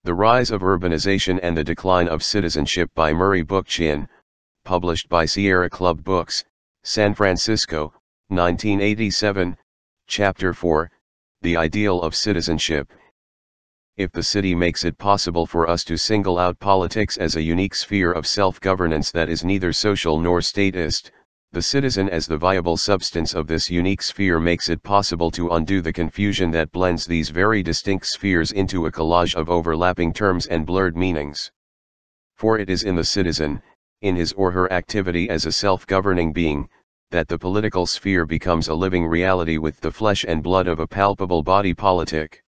The Rise of Urbanization and the Decline of Citizenship by Murray Bookchin, published by Sierra Club Books, San Francisco, 1987, Chapter 4, The Ideal of Citizenship. If the city makes it possible for us to single out politics as a unique sphere of self-governance that is neither social nor statist, the citizen as the viable substance of this unique sphere makes it possible to undo the confusion that blends these very distinct spheres into a collage of overlapping terms and blurred meanings. For it is in the citizen, in his or her activity as a self-governing being, that the political sphere becomes a living reality with the flesh and blood of a palpable body politic.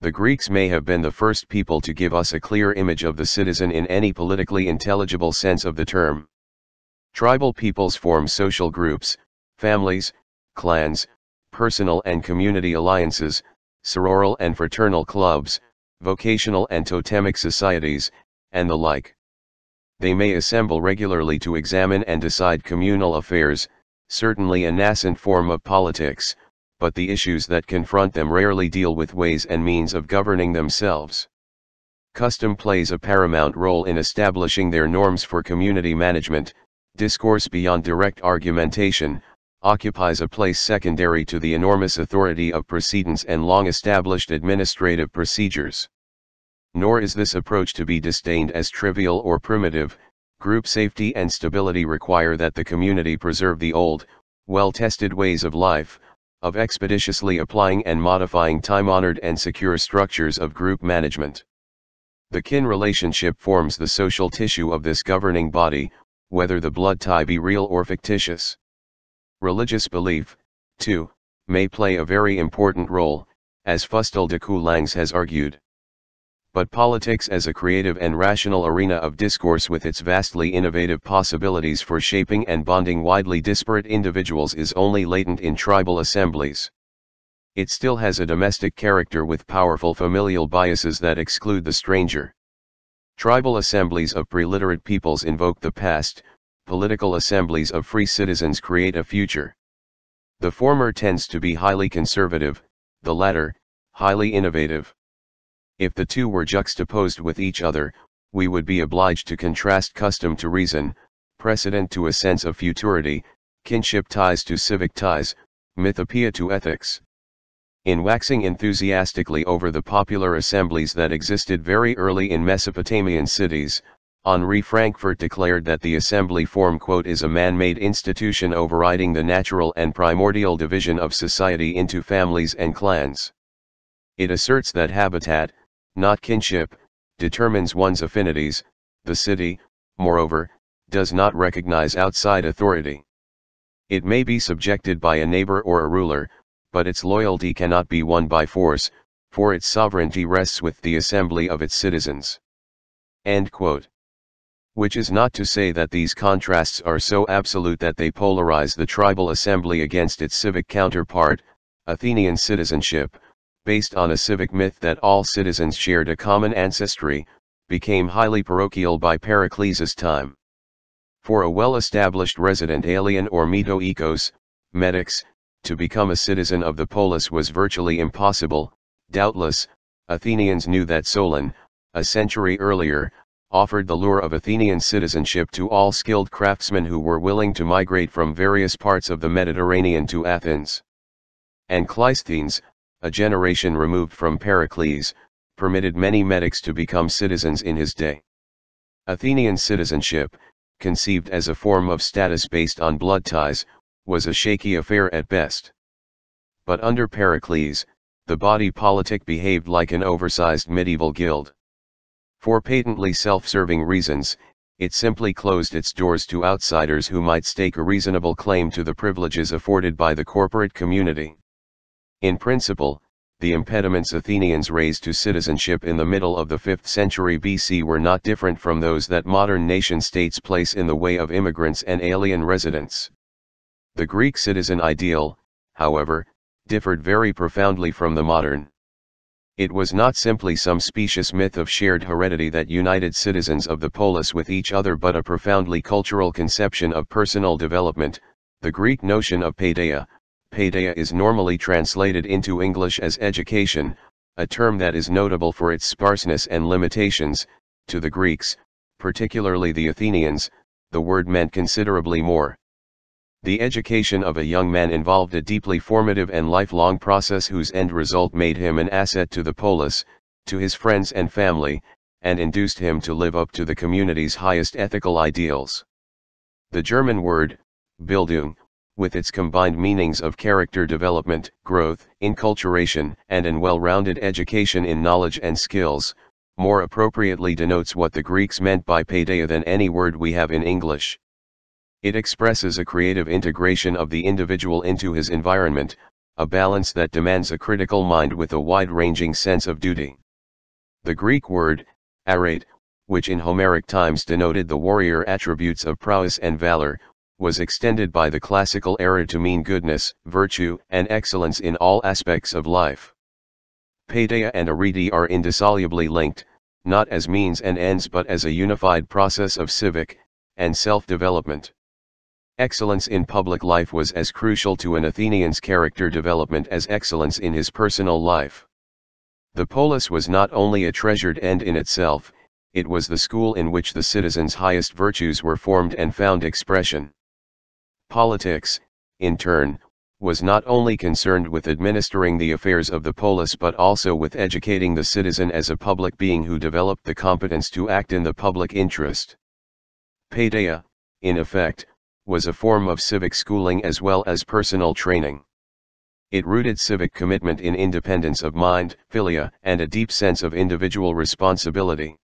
The Greeks may have been the first people to give us a clear image of the citizen in any politically intelligible sense of the term. Tribal peoples form social groups, families, clans, personal and community alliances, sororal and fraternal clubs, vocational and totemic societies, and the like. They may assemble regularly to examine and decide communal affairs, certainly a nascent form of politics, but the issues that confront them rarely deal with ways and means of governing themselves. Custom plays a paramount role in establishing their norms for community management. Discourse beyond direct argumentation occupies a place secondary to the enormous authority of precedents and long-established administrative procedures. Nor is this approach to be disdained as trivial or primitive. Group safety and stability require that the community preserve the old, well-tested ways of life, of expeditiously applying and modifying time-honored and secure structures of group management. The kin relationship forms the social tissue of this governing body, whether the blood tie be real or fictitious. Religious belief, too, may play a very important role, as Fustel de Coulanges has argued. But politics as a creative and rational arena of discourse with its vastly innovative possibilities for shaping and bonding widely disparate individuals is only latent in tribal assemblies. It still has a domestic character with powerful familial biases that exclude the stranger. Tribal assemblies of preliterate peoples invoke the past, political assemblies of free citizens create a future. The former tends to be highly conservative, the latter, highly innovative. If the two were juxtaposed with each other, we would be obliged to contrast custom to reason, precedent to a sense of futurity, kinship ties to civic ties, mythopoeia to ethics. In waxing enthusiastically over the popular assemblies that existed very early in Mesopotamian cities, Henri Frankfurt declared that the assembly form "is a man-made institution overriding the natural and primordial division of society into families and clans. It asserts that habitat, not kinship, determines one's affinities. The city, moreover, does not recognize outside authority. It may be subjected by a neighbor or a ruler, but its loyalty cannot be won by force, for its sovereignty rests with the assembly of its citizens." End quote. Which is not to say that these contrasts are so absolute that they polarize the tribal assembly against its civic counterpart, Athenian citizenship, based on a civic myth that all citizens shared a common ancestry, became highly parochial by Pericles' time. For a well-established resident alien or metoikos, medics, to become a citizen of the polis was virtually impossible. Doubtless, Athenians knew that Solon, a century earlier, offered the lure of Athenian citizenship to all skilled craftsmen who were willing to migrate from various parts of the Mediterranean to Athens. And Cleisthenes, a generation removed from Pericles, permitted many medics to become citizens in his day. Athenian citizenship, conceived as a form of status based on blood ties, was a shaky affair at best. But under Pericles, the body politic behaved like an oversized medieval guild. For patently self-serving reasons, it simply closed its doors to outsiders who might stake a reasonable claim to the privileges afforded by the corporate community. In principle, the impediments Athenians raised to citizenship in the middle of the 5th century BC were not different from those that modern nation-states place in the way of immigrants and alien residents. The Greek citizen ideal, however, differed very profoundly from the modern. It was not simply some specious myth of shared heredity that united citizens of the polis with each other, but a profoundly cultural conception of personal development. The Greek notion of paideia is normally translated into English as education, a term that is notable for its sparseness and limitations. To the Greeks, particularly the Athenians, the word meant considerably more. The education of a young man involved a deeply formative and lifelong process whose end result made him an asset to the polis, to his friends and family, and induced him to live up to the community's highest ethical ideals. The German word, Bildung, with its combined meanings of character development, growth, inculturation, and an well-rounded education in knowledge and skills, more appropriately denotes what the Greeks meant by paideia than any word we have in English. It expresses a creative integration of the individual into his environment, a balance that demands a critical mind with a wide-ranging sense of duty. The Greek word, arete, which in Homeric times denoted the warrior attributes of prowess and valor, was extended by the classical era to mean goodness, virtue, and excellence in all aspects of life. Paideia and arete are indissolubly linked, not as means and ends but as a unified process of civic and self-development. Excellence in public life was as crucial to an Athenian's character development as excellence in his personal life. The polis was not only a treasured end in itself, it was the school in which the citizens' highest virtues were formed and found expression. Politics, in turn, was not only concerned with administering the affairs of the polis but also with educating the citizen as a public being who developed the competence to act in the public interest. Paideia, in effect, was a form of civic schooling as well as personal training. It rooted civic commitment in independence of mind, philia, and a deep sense of individual responsibility.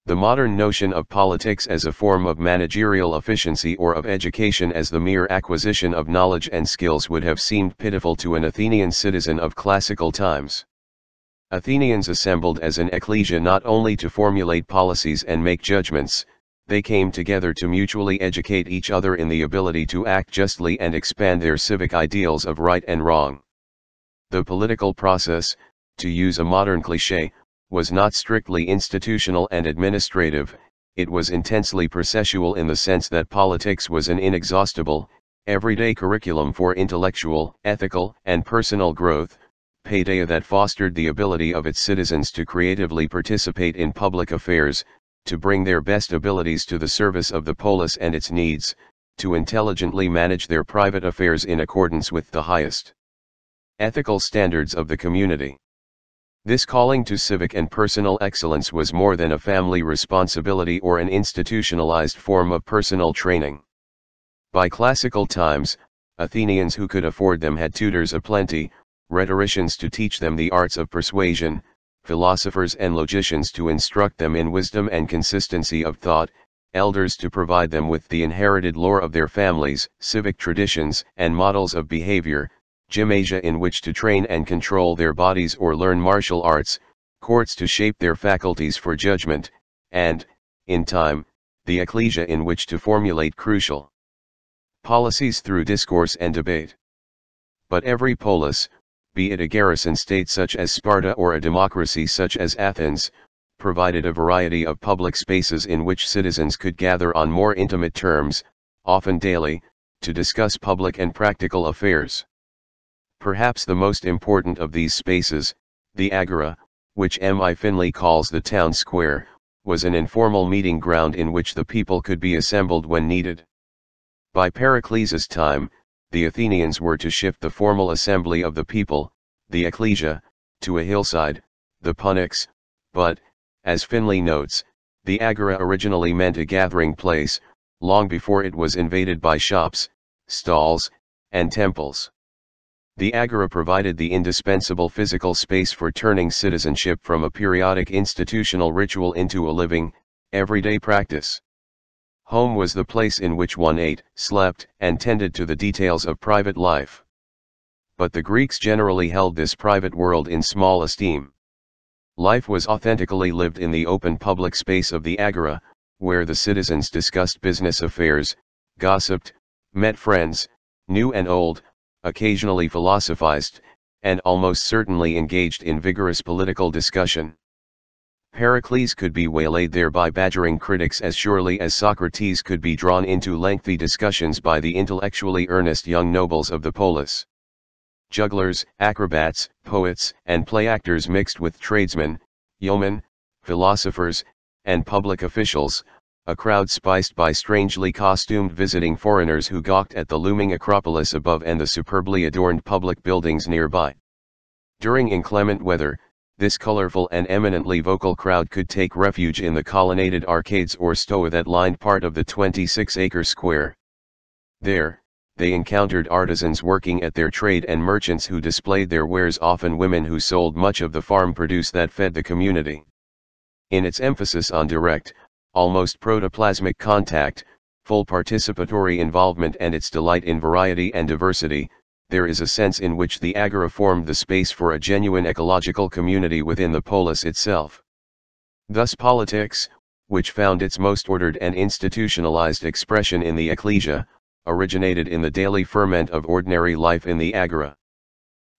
The modern notion of politics as a form of managerial efficiency or of education as the mere acquisition of knowledge and skills would have seemed pitiful to an Athenian citizen of classical times. Athenians assembled as an ecclesia not only to formulate policies and make judgments, they came together to mutually educate each other in the ability to act justly and expand their civic ideals of right and wrong. The political process, to use a modern cliché, was not strictly institutional and administrative, it was intensely processual in the sense that politics was an inexhaustible, everyday curriculum for intellectual, ethical, and personal growth, paideia that fostered the ability of its citizens to creatively participate in public affairs, to bring their best abilities to the service of the polis and its needs, to intelligently manage their private affairs in accordance with the highest ethical standards of the community. This calling to civic and personal excellence was more than a family responsibility or an institutionalized form of personal training. By classical times, Athenians who could afford them had tutors aplenty, rhetoricians to teach them the arts of persuasion, philosophers and logicians to instruct them in wisdom and consistency of thought, elders to provide them with the inherited lore of their families, civic traditions and models of behavior, gymnasia in which to train and control their bodies or learn martial arts, courts to shape their faculties for judgment, and, in time, the ecclesia in which to formulate crucial policies through discourse and debate. But every polis, be it a garrison state such as Sparta or a democracy such as Athens, provided a variety of public spaces in which citizens could gather on more intimate terms, often daily, to discuss public and practical affairs. Perhaps the most important of these spaces, the agora, which M.I. Finley calls the town square, was an informal meeting ground in which the people could be assembled when needed. By Pericles' time, the Athenians were to shift the formal assembly of the people, the ecclesia, to a hillside, the punix, but, as Finley notes, the agora originally meant a gathering place, long before it was invaded by shops, stalls, and temples. The agora provided the indispensable physical space for turning citizenship from a periodic institutional ritual into a living, everyday practice. Home was the place in which one ate, slept, and tended to the details of private life. But the Greeks generally held this private world in small esteem. Life was authentically lived in the open public space of the agora, where the citizens discussed business affairs, gossiped, met friends, new and old, occasionally philosophized, and almost certainly engaged in vigorous political discussion. Pericles could be waylaid there by badgering critics as surely as Socrates could be drawn into lengthy discussions by the intellectually earnest young nobles of the polis. jugglers, acrobats, poets, and play actors mixed with tradesmen, yeomen, philosophers, and public officials, a crowd spiced by strangely costumed visiting foreigners who gawked at the looming Acropolis above and the superbly adorned public buildings nearby. During inclement weather, this colorful and eminently vocal crowd could take refuge in the colonnaded arcades or stoa that lined part of the 26-acre square. There, they encountered artisans working at their trade and merchants who displayed their wares, often women who sold much of the farm produce that fed the community. In its emphasis on direct, almost protoplasmic contact, full participatory involvement, and its delight in variety and diversity, there is a sense in which the agora formed the space for a genuine ecological community within the polis itself. Thus politics, which found its most ordered and institutionalized expression in the ecclesia, originated in the daily ferment of ordinary life in the agora.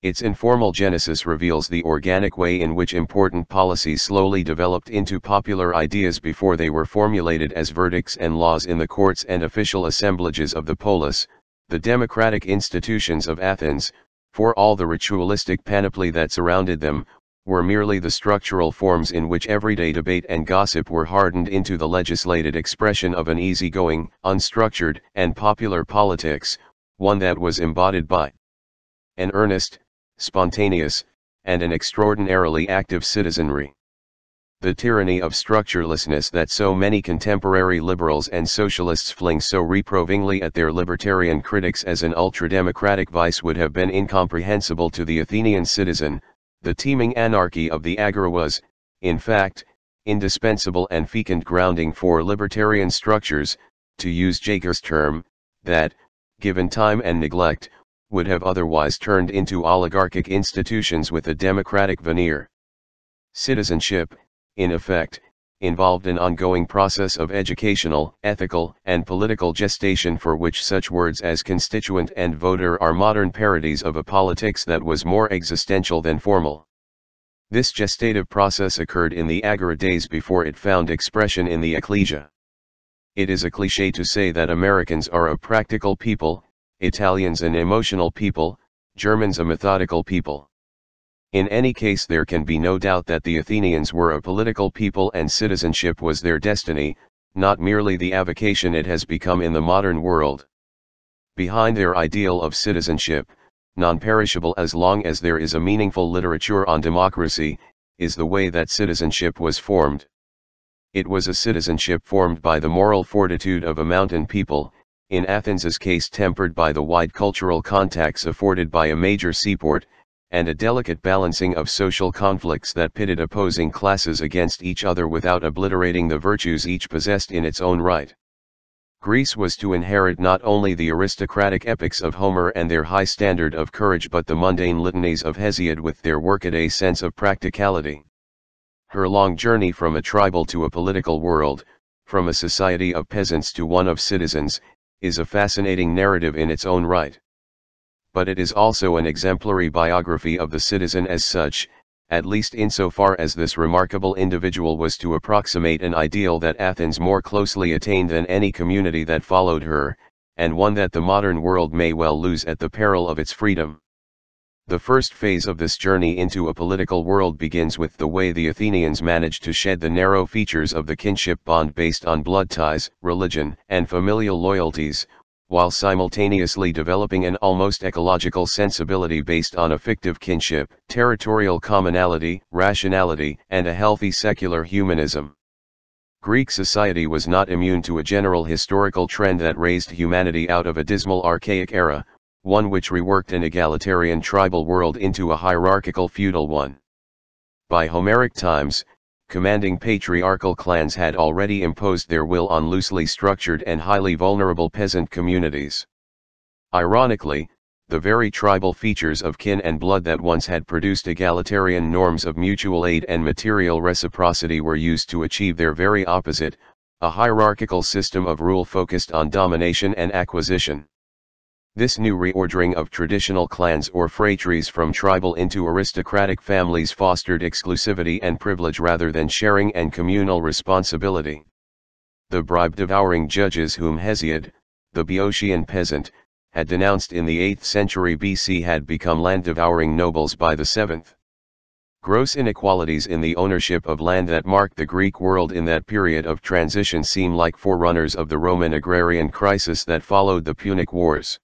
Its informal genesis reveals the organic way in which important policies slowly developed into popular ideas before they were formulated as verdicts and laws in the courts and official assemblages of the polis. The democratic institutions of Athens, for all the ritualistic panoply that surrounded them, were merely the structural forms in which everyday debate and gossip were hardened into the legislated expression of an easygoing, unstructured, and popular politics, one that was embodied by an earnest, spontaneous, and an extraordinarily active citizenry. The tyranny of structurelessness that so many contemporary liberals and socialists fling so reprovingly at their libertarian critics as an ultra-democratic vice would have been incomprehensible to the Athenian citizen. The teeming anarchy of the agora was, in fact, indispensable and fecund grounding for libertarian structures, to use Jager's term, that, given time and neglect, would have otherwise turned into oligarchic institutions with a democratic veneer. Citizenship, in effect, involved an ongoing process of educational, ethical, and political gestation for which such words as constituent and voter are modern parodies of a politics that was more existential than formal. This gestative process occurred in the agora days before it found expression in the ecclesia. It is a cliché to say that Americans are a practical people, Italians an emotional people, Germans a methodical people. In any case, there can be no doubt that the Athenians were a political people and citizenship was their destiny, not merely the avocation it has become in the modern world. Behind their ideal of citizenship, non-perishable as long as there is a meaningful literature on democracy, is the way that citizenship was formed. It was a citizenship formed by the moral fortitude of a mountain people, in Athens's case tempered by the wide cultural contacts afforded by a major seaport, and a delicate balancing of social conflicts that pitted opposing classes against each other without obliterating the virtues each possessed in its own right. Greece was to inherit not only the aristocratic epics of Homer and their high standard of courage but the mundane litanies of Hesiod with their workaday sense of practicality. Her long journey from a tribal to a political world, from a society of peasants to one of citizens, is a fascinating narrative in its own right. But it is also an exemplary biography of the citizen as such, at least insofar as this remarkable individual was to approximate an ideal that Athens more closely attained than any community that followed her, and one that the modern world may well lose at the peril of its freedom. The first phase of this journey into a political world begins with the way the Athenians managed to shed the narrow features of the kinship bond based on blood ties, religion, and familial loyalties, while simultaneously developing an almost ecological sensibility based on a fictive kinship, territorial commonality, rationality, and a healthy secular humanism. Greek society was not immune to a general historical trend that raised humanity out of a dismal archaic era, one which reworked an egalitarian tribal world into a hierarchical feudal one. By Homeric times, commanding patriarchal clans had already imposed their will on loosely structured and highly vulnerable peasant communities. Ironically, the very tribal features of kin and blood that once had produced egalitarian norms of mutual aid and material reciprocity were used to achieve their very opposite, a hierarchical system of rule focused on domination and acquisition. This new reordering of traditional clans or phratries from tribal into aristocratic families fostered exclusivity and privilege rather than sharing and communal responsibility. The bribe-devouring judges whom Hesiod, the Boeotian peasant, had denounced in the 8th century BC had become land-devouring nobles by the 7th. Gross inequalities in the ownership of land that marked the Greek world in that period of transition seem like forerunners of the Roman agrarian crisis that followed the Punic Wars.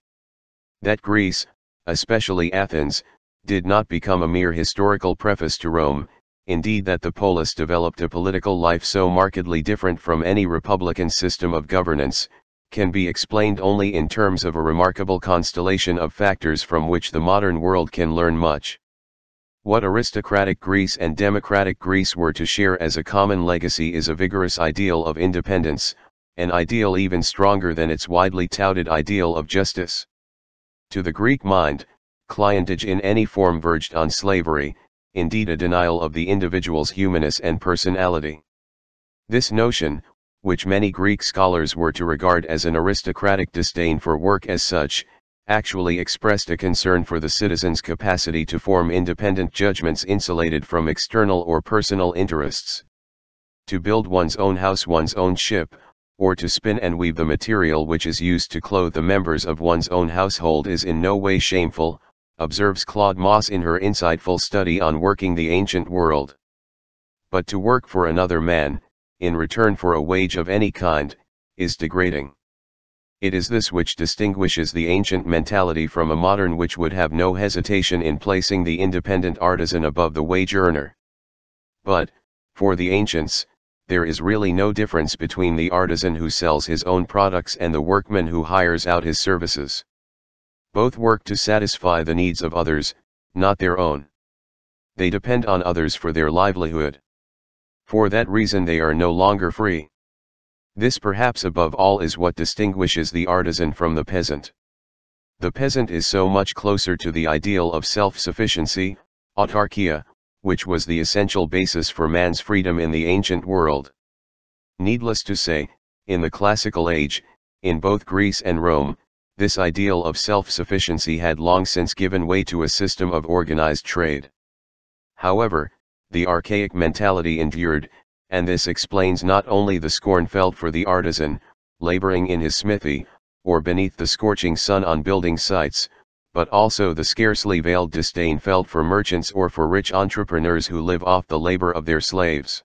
That Greece, especially Athens, did not become a mere historical preface to Rome, indeed that the polis developed a political life so markedly different from any republican system of governance, can be explained only in terms of a remarkable constellation of factors from which the modern world can learn much. What aristocratic Greece and democratic Greece were to share as a common legacy is a vigorous ideal of independence, an ideal even stronger than its widely touted ideal of justice. To the Greek mind, clientage in any form verged on slavery, indeed a denial of the individual's humanness and personality. This notion, which many Greek scholars were to regard as an aristocratic disdain for work as such, actually expressed a concern for the citizen's capacity to form independent judgments insulated from external or personal interests. To build one's own house, one's own ship, or to spin and weave the material which is used to clothe the members of one's own household is in no way shameful, observes Claude Moss in her insightful study on working the ancient world. But to work for another man, in return for a wage of any kind, is degrading. It is this which distinguishes the ancient mentality from a modern which would have no hesitation in placing the independent artisan above the wage earner. But, for the ancients, there is really no difference between the artisan who sells his own products and the workman who hires out his services. Both work to satisfy the needs of others, not their own. They depend on others for their livelihood. For that reason they are no longer free. This perhaps above all is what distinguishes the artisan from the peasant. The peasant is so much closer to the ideal of self-sufficiency, autarkia, which was the essential basis for man's freedom in the ancient world. Needless to say, in the classical age, in both Greece and Rome, this ideal of self-sufficiency had long since given way to a system of organized trade. However, the archaic mentality endured, and this explains not only the scorn felt for the artisan, laboring in his smithy, or beneath the scorching sun on building sites, but also the scarcely veiled disdain felt for merchants or for rich entrepreneurs who live off the labor of their slaves.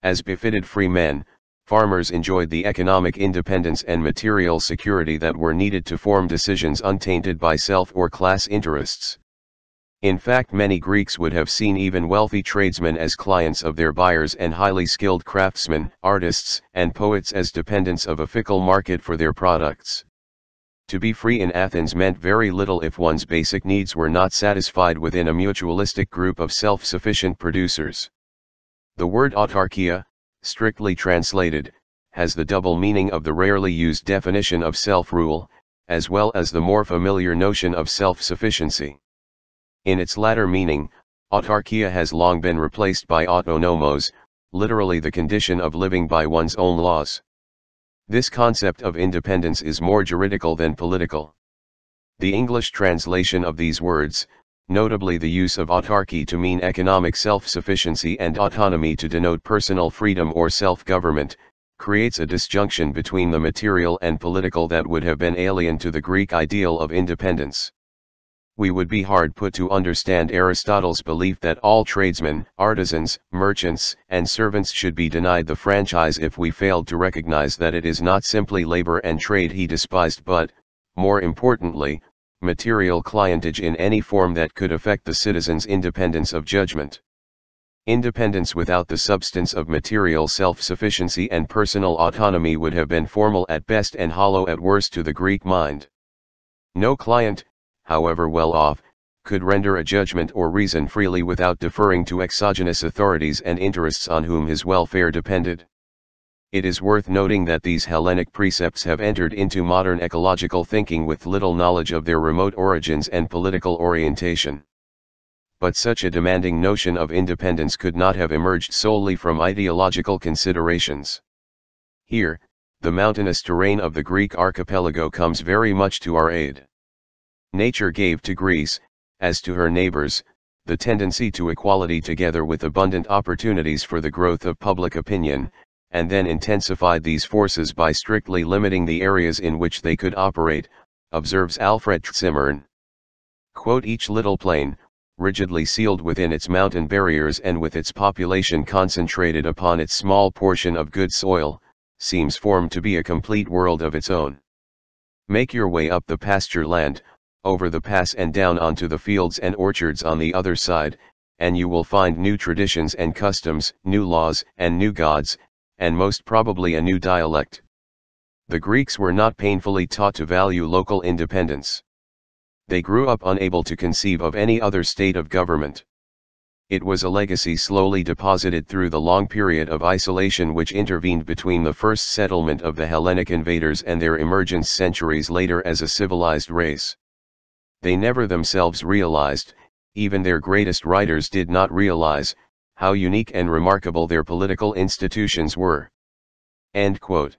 As befitted free men, farmers enjoyed the economic independence and material security that were needed to form decisions untainted by self or class interests. In fact, many Greeks would have seen even wealthy tradesmen as clients of their buyers and highly skilled craftsmen, artists, and poets as dependents of a fickle market for their products. To be free in Athens meant very little if one's basic needs were not satisfied within a mutualistic group of self-sufficient producers. The word autarkia, strictly translated, has the double meaning of the rarely used definition of self-rule, as well as the more familiar notion of self-sufficiency. In its latter meaning, autarkia has long been replaced by autonomos, literally the condition of living by one's own laws. This concept of independence is more juridical than political. The English translation of these words, notably the use of autarky to mean economic self-sufficiency and autonomy to denote personal freedom or self-government, creates a disjunction between the material and political that would have been alien to the Greek ideal of independence. We would be hard put to understand Aristotle's belief that all tradesmen, artisans, merchants, and servants should be denied the franchise if we failed to recognize that it is not simply labor and trade he despised but, more importantly, material clientage in any form that could affect the citizen's independence of judgment. Independence without the substance of material self-sufficiency and personal autonomy would have been formal at best and hollow at worst to the Greek mind. No client, however well off, could render a judgment or reason freely without deferring to exogenous authorities and interests on whom his welfare depended. It is worth noting that these Hellenic precepts have entered into modern ecological thinking with little knowledge of their remote origins and political orientation. But such a demanding notion of independence could not have emerged solely from ideological considerations. Here, the mountainous terrain of the Greek archipelago comes very much to our aid. Nature gave to Greece, as to her neighbors, the tendency to equality together with abundant opportunities for the growth of public opinion, and then intensified these forces by strictly limiting the areas in which they could operate, observes Alfred Zimmern. Quote, each little plain, rigidly sealed within its mountain barriers and with its population concentrated upon its small portion of good soil, seems formed to be a complete world of its own. Make your way up the pasture land, over the pass and down onto the fields and orchards on the other side, and you will find new traditions and customs, new laws and new gods, and most probably a new dialect. The Greeks were not painfully taught to value local independence. They grew up unable to conceive of any other state of government. It was a legacy slowly deposited through the long period of isolation which intervened between the first settlement of the Hellenic invaders and their emergence centuries later as a civilized race. They never themselves realized, even their greatest writers did not realize, how unique and remarkable their political institutions were. End quote.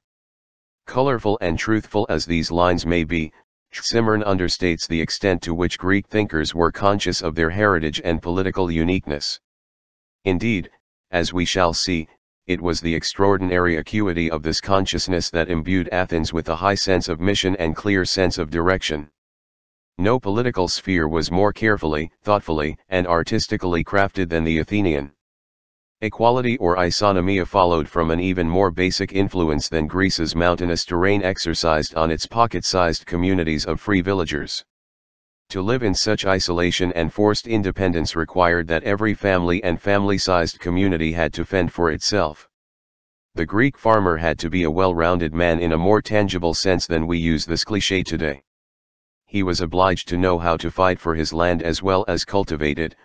Colorful and truthful as these lines may be, Zimmern understates the extent to which Greek thinkers were conscious of their heritage and political uniqueness. Indeed, as we shall see, it was the extraordinary acuity of this consciousness that imbued Athens with a high sense of mission and clear sense of direction. No political sphere was more carefully, thoughtfully, and artistically crafted than the Athenian. Equality or isonomia followed from an even more basic influence than Greece's mountainous terrain exercised on its pocket-sized communities of free villagers. To live in such isolation and forced independence required that every family and family-sized community had to fend for itself. The Greek farmer had to be a well-rounded man in a more tangible sense than we use this cliché today. He was obliged to know how to fight for his land as well as cultivate it,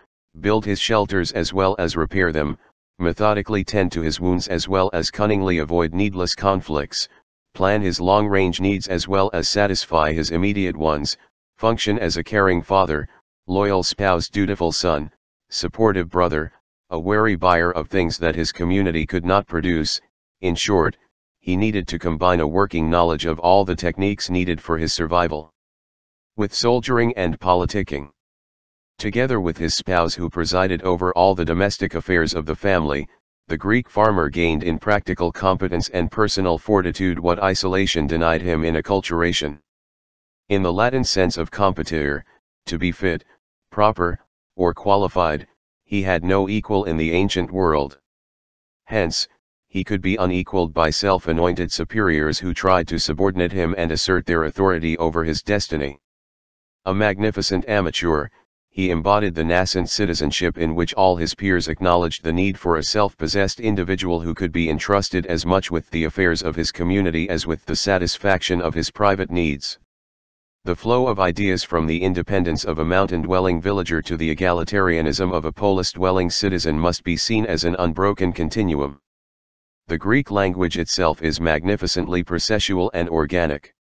build his shelters as well as repair them, methodically tend to his wounds as well as cunningly avoid needless conflicts, plan his long-range needs as well as satisfy his immediate ones, function as a caring father, loyal spouse, dutiful son, supportive brother, a wary buyer of things that his community could not produce. In short, he needed to combine a working knowledge of all the techniques needed for his survival with soldiering and politicking. Together with his spouse who presided over all the domestic affairs of the family, the Greek farmer gained in practical competence and personal fortitude what isolation denied him in acculturation. In the Latin sense of competere, to be fit, proper, or qualified, he had no equal in the ancient world. Hence, he could be unequaled by self-anointed superiors who tried to subordinate him and assert their authority over his destiny. A magnificent amateur, he embodied the nascent citizenship in which all his peers acknowledged the need for a self-possessed individual who could be entrusted as much with the affairs of his community as with the satisfaction of his private needs. The flow of ideas from the independence of a mountain-dwelling villager to the egalitarianism of a polis-dwelling citizen must be seen as an unbroken continuum. The Greek language itself is magnificently processual and organic.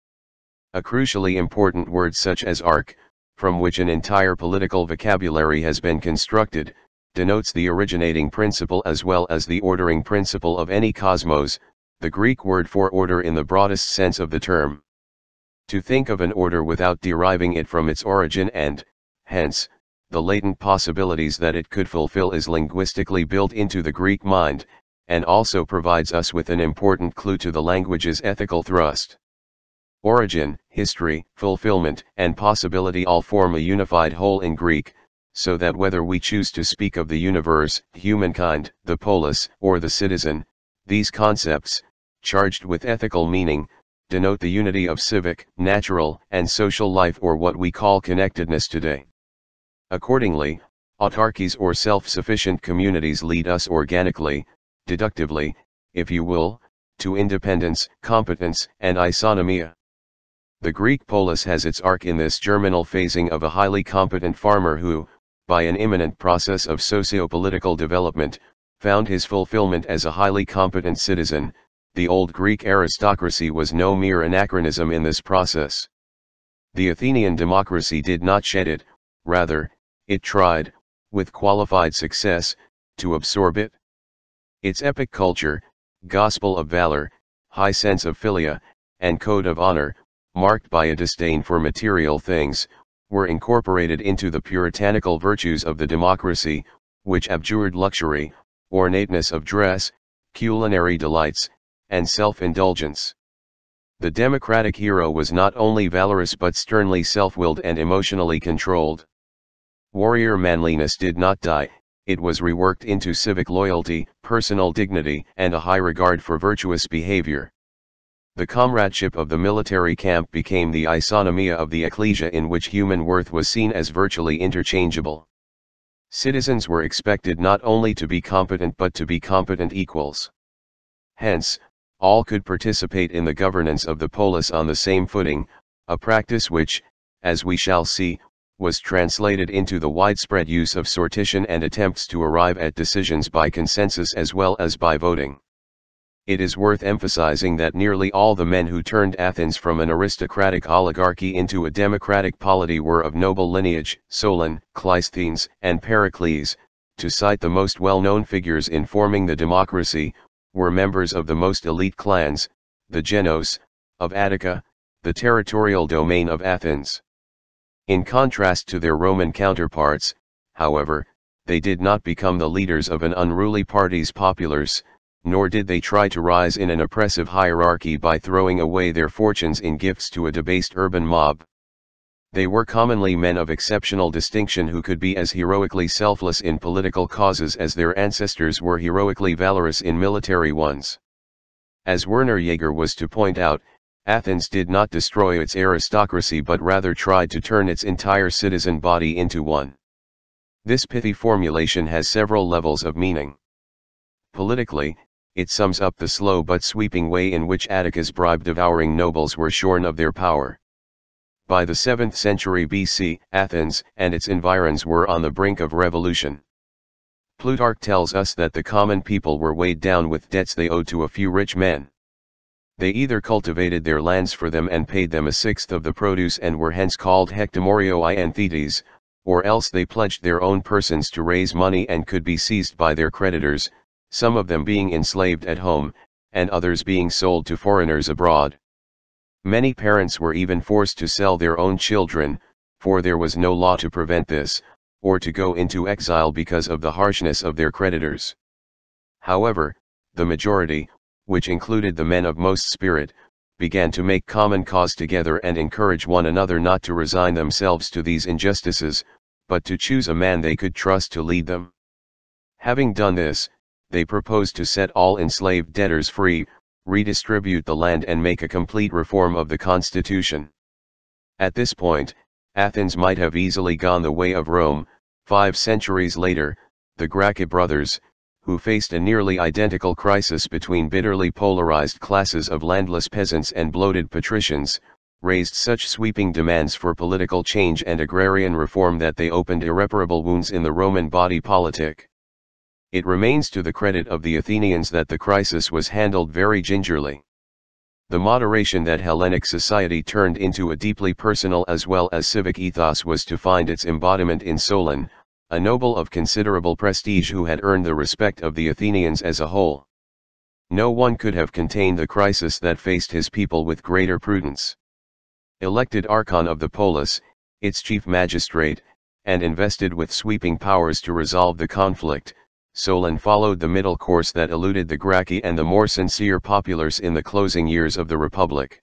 A crucially important word such as arch, from which an entire political vocabulary has been constructed, denotes the originating principle as well as the ordering principle of any cosmos, the Greek word for order in the broadest sense of the term. To think of an order without deriving it from its origin and, hence, the latent possibilities that it could fulfill is linguistically built into the Greek mind, and also provides us with an important clue to the language's ethical thrust. Origin, history, fulfillment, and possibility all form a unified whole in Greek, so that whether we choose to speak of the universe, humankind, the polis, or the citizen, these concepts, charged with ethical meaning, denote the unity of civic, natural, and social life or what we call connectedness today. Accordingly, autarkies or self-sufficient communities lead us organically, deductively, if you will, to independence, competence, and isonomia. The Greek polis has its arc in this germinal phasing of a highly competent farmer who, by an imminent process of socio-political development, found his fulfillment as a highly competent citizen. The old Greek aristocracy was no mere anachronism in this process. The Athenian democracy did not shed it, rather, it tried, with qualified success, to absorb it. Its epic culture, gospel of valor, high sense of philia, and code of honor, marked by a disdain for material things, were incorporated into the puritanical virtues of the democracy, which abjured luxury, ornateness of dress, culinary delights, and self-indulgence. The democratic hero was not only valorous but sternly self-willed and emotionally controlled. Warrior manliness did not die, it was reworked into civic loyalty, personal dignity, and a high regard for virtuous behavior. The comradeship of the military camp became the isonomia of the ecclesia, in which human worth was seen as virtually interchangeable. Citizens were expected not only to be competent but to be competent equals. Hence, all could participate in the governance of the polis on the same footing, a practice which, as we shall see, was translated into the widespread use of sortition and attempts to arrive at decisions by consensus as well as by voting. It is worth emphasizing that nearly all the men who turned Athens from an aristocratic oligarchy into a democratic polity were of noble lineage: Solon, Cleisthenes, and Pericles, to cite the most well-known figures in forming the democracy, were members of the most elite clans, the Genos, of Attica, the territorial domain of Athens. In contrast to their Roman counterparts, however, they did not become the leaders of an unruly party's populace, nor did they try to rise in an oppressive hierarchy by throwing away their fortunes in gifts to a debased urban mob. They were commonly men of exceptional distinction who could be as heroically selfless in political causes as their ancestors were heroically valorous in military ones. As Werner Jaeger was to point out, Athens did not destroy its aristocracy but rather tried to turn its entire citizen body into one. This pithy formulation has several levels of meaning. Politically, it sums up the slow but sweeping way in which Attica's bribe-devouring nobles were shorn of their power. By the 7th century BC, Athens and its environs were on the brink of revolution. Plutarch tells us that the common people were weighed down with debts they owed to a few rich men. They either cultivated their lands for them and paid them a sixth of the produce and were hence called hectomorioi and thetes, or else they pledged their own persons to raise money and could be seized by their creditors, some of them being enslaved at home, and others being sold to foreigners abroad. Many parents were even forced to sell their own children, for there was no law to prevent this, or to go into exile because of the harshness of their creditors. However, the majority, which included the men of most spirit, began to make common cause together and encourage one another not to resign themselves to these injustices, but to choose a man they could trust to lead them. Having done this, they proposed to set all enslaved debtors free, redistribute the land and make a complete reform of the constitution. At this point, Athens might have easily gone the way of Rome. 5 centuries later, the Gracchi brothers, who faced a nearly identical crisis between bitterly polarized classes of landless peasants and bloated patricians, raised such sweeping demands for political change and agrarian reform that they opened irreparable wounds in the Roman body politic. It remains to the credit of the Athenians that the crisis was handled very gingerly. The moderation that Hellenic society turned into a deeply personal as well as civic ethos was to find its embodiment in Solon, a noble of considerable prestige who had earned the respect of the Athenians as a whole. No one could have contained the crisis that faced his people with greater prudence. Elected archon of the polis, its chief magistrate, and invested with sweeping powers to resolve the conflict, Solon followed the middle course that eluded the Gracchi and the more sincere populace in the closing years of the Republic.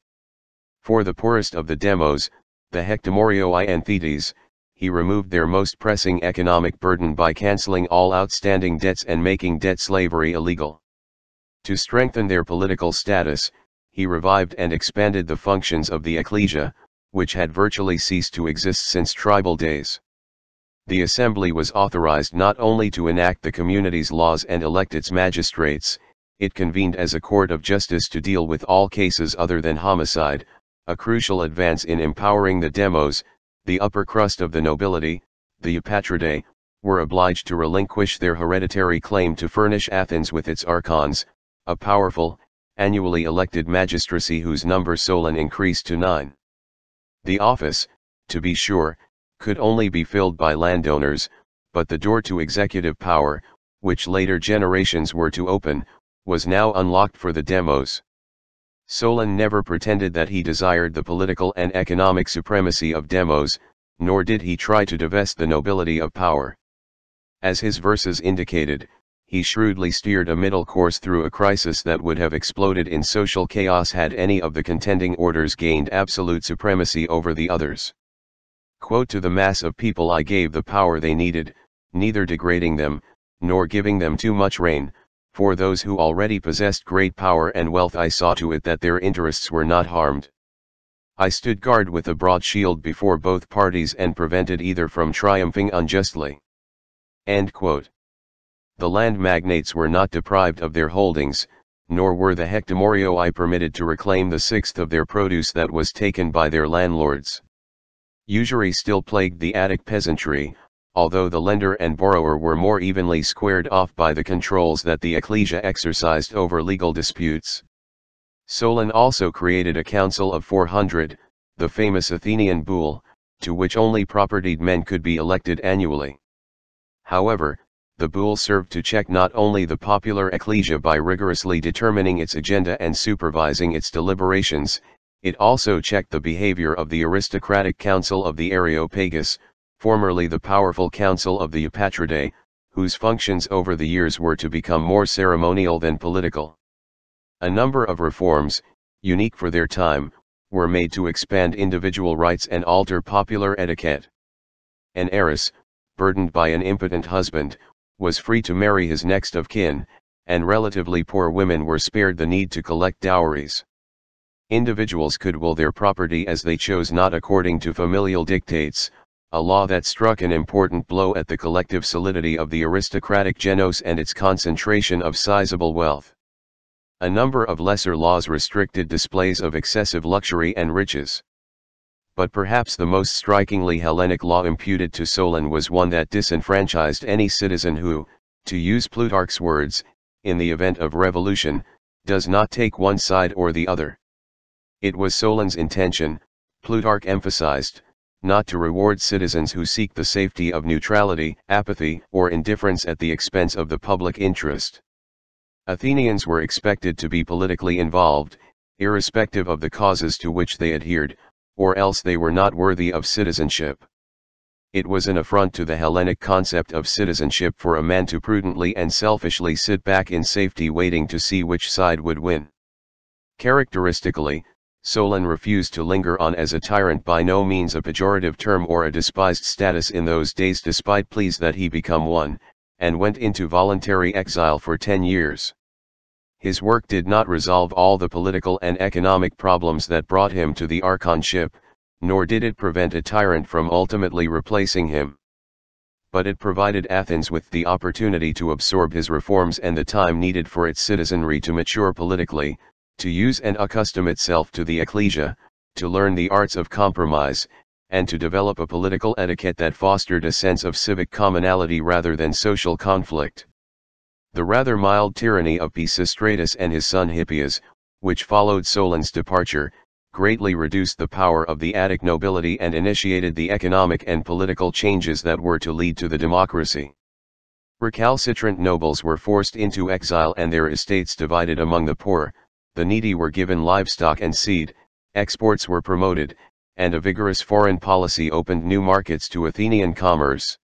For the poorest of the demos, the hectomorioi and thetes, he removed their most pressing economic burden by cancelling all outstanding debts and making debt slavery illegal. To strengthen their political status, he revived and expanded the functions of the ecclesia, which had virtually ceased to exist since tribal days. The assembly was authorized not only to enact the community's laws and elect its magistrates, it convened as a court of justice to deal with all cases other than homicide, a crucial advance in empowering the demos. The upper crust of the nobility, the eupatridae, were obliged to relinquish their hereditary claim to furnish Athens with its archons, a powerful, annually elected magistracy whose number Solon increased to 9. The office, to be sure, could only be filled by landowners, but the door to executive power, which later generations were to open, was now unlocked for the demos. Solon never pretended that he desired the political and economic supremacy of demos, nor did he try to divest the nobility of power. As his verses indicated, he shrewdly steered a middle course through a crisis that would have exploded in social chaos had any of the contending orders gained absolute supremacy over the others. Quote, to the mass of people I gave the power they needed, neither degrading them, nor giving them too much rein. For those who already possessed great power and wealth I saw to it that their interests were not harmed. I stood guard with a broad shield before both parties and prevented either from triumphing unjustly. End quote. The land magnates were not deprived of their holdings, nor were the hectomorii permitted to reclaim the sixth of their produce that was taken by their landlords. Usury still plagued the Attic peasantry, although the lender and borrower were more evenly squared off by the controls that the ecclesia exercised over legal disputes. Solon also created a council of 400, the famous Athenian bull, to which only propertied men could be elected annually. However, the bull served to check not only the popular ecclesia by rigorously determining its agenda and supervising its deliberations, it also checked the behavior of the aristocratic council of the Areopagus, formerly the powerful council of the Eupatridae, whose functions over the years were to become more ceremonial than political. A number of reforms, unique for their time, were made to expand individual rights and alter popular etiquette. An heiress, burdened by an impotent husband, was free to marry his next of kin, and relatively poor women were spared the need to collect dowries. Individuals could will their property as they chose, not according to familial dictates, a law that struck an important blow at the collective solidity of the aristocratic genos and its concentration of sizable wealth. A number of lesser laws restricted displays of excessive luxury and riches. But perhaps the most strikingly Hellenic law imputed to Solon was one that disenfranchised any citizen who, to use Plutarch's words, in the event of revolution, does not take one side or the other. It was Solon's intention, Plutarch emphasized, not to reward citizens who seek the safety of neutrality, apathy, or indifference at the expense of the public interest. Athenians were expected to be politically involved, irrespective of the causes to which they adhered, or else they were not worthy of citizenship. It was an affront to the Hellenic concept of citizenship for a man to prudently and selfishly sit back in safety waiting to see which side would win. Characteristically, Solon refused to linger on as a tyrant, by no means a pejorative term or a despised status in those days, despite pleas that he become one, and went into voluntary exile for 10 years. His work did not resolve all the political and economic problems that brought him to the archonship, nor did it prevent a tyrant from ultimately replacing him. But it provided Athens with the opportunity to absorb his reforms and the time needed for its citizenry to mature politically, to use and accustom itself to the ecclesia, to learn the arts of compromise, and to develop a political etiquette that fostered a sense of civic commonality rather than social conflict. The rather mild tyranny of Pisistratus and his son Hippias, which followed Solon's departure, greatly reduced the power of the Attic nobility and initiated the economic and political changes that were to lead to the democracy. Recalcitrant nobles were forced into exile and their estates divided among the poor, the needy were given livestock and seed, exports were promoted, and a vigorous foreign policy opened new markets to Athenian commerce.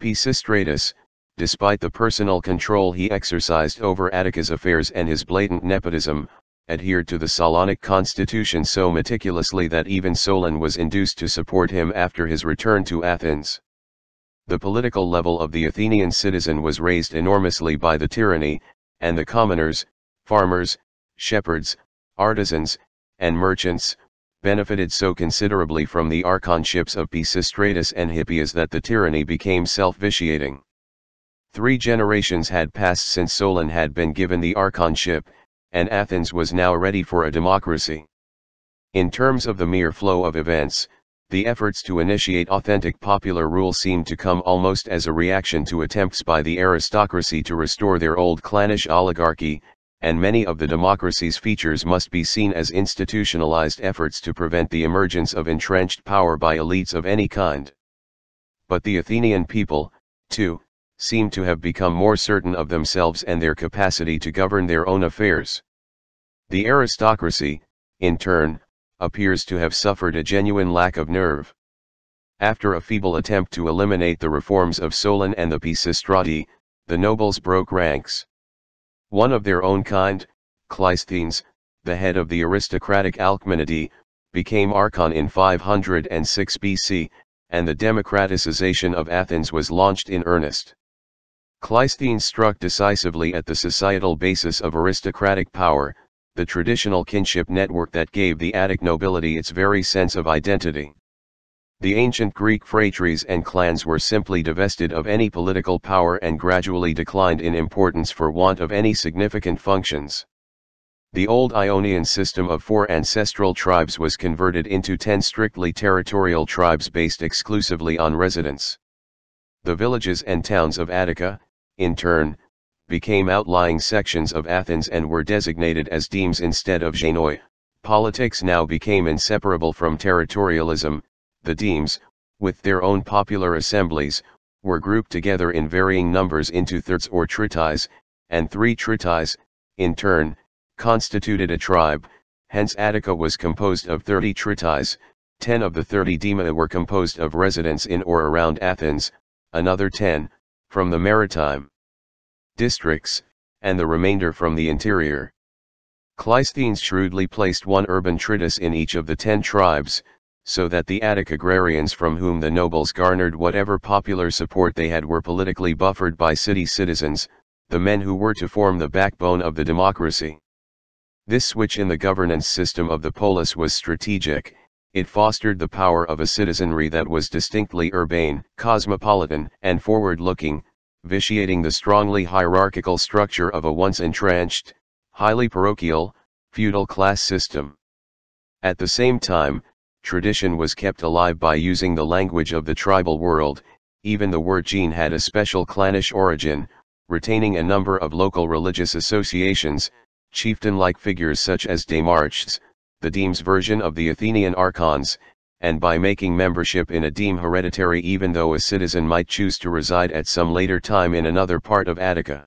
Pisistratus, despite the personal control he exercised over Attica's affairs and his blatant nepotism, adhered to the Solonic constitution so meticulously that even Solon was induced to support him after his return to Athens. The political level of the Athenian citizen was raised enormously by the tyranny, and the commoners, farmers, shepherds, artisans, and merchants, benefited so considerably from the archonships of Pisistratus and Hippias that the tyranny became self-vitiating. 3 generations had passed since Solon had been given the archonship, and Athens was now ready for a democracy. In terms of the mere flow of events, the efforts to initiate authentic popular rule seemed to come almost as a reaction to attempts by the aristocracy to restore their old clannish oligarchy, and many of the democracy's features must be seen as institutionalized efforts to prevent the emergence of entrenched power by elites of any kind. But the Athenian people, too, seem to have become more certain of themselves and their capacity to govern their own affairs. The aristocracy, in turn, appears to have suffered a genuine lack of nerve. After a feeble attempt to eliminate the reforms of Solon and the Pisistrati, the nobles broke ranks. One of their own kind, Cleisthenes, the head of the aristocratic Alcmenidae, became archon in 506 BC, and the democratization of Athens was launched in earnest. Cleisthenes struck decisively at the societal basis of aristocratic power, the traditional kinship network that gave the Attic nobility its very sense of identity. The ancient Greek phratries and clans were simply divested of any political power and gradually declined in importance for want of any significant functions. The old Ionian system of 4 ancestral tribes was converted into 10 strictly territorial tribes based exclusively on residence. The villages and towns of Attica, in turn, became outlying sections of Athens and were designated as demes instead of genoi. Politics now became inseparable from territorialism. The demes, with their own popular assemblies, were grouped together in varying numbers into thirds or trities, and 3 trities, in turn, constituted a tribe. Hence Attica was composed of 30 trities. 10 of the 30 dema were composed of residents in or around Athens, another 10, from the maritime districts, and the remainder from the interior. Cleisthenes shrewdly placed one urban tritus in each of the 10 tribes, so that the Attic agrarians from whom the nobles garnered whatever popular support they had were politically buffered by city citizens, the men who were to form the backbone of the democracy. This switch in the governance system of the polis was strategic. It fostered the power of a citizenry that was distinctly urbane, cosmopolitan, and forward-looking, vitiating the strongly hierarchical structure of a once entrenched, highly parochial, feudal class system. At the same time, tradition was kept alive by using the language of the tribal world. Even the word gene had a special clannish origin, retaining a number of local religious associations, chieftain-like figures such as demarches, the deme's version of the Athenian archons, and by making membership in a deme hereditary even though a citizen might choose to reside at some later time in another part of Attica.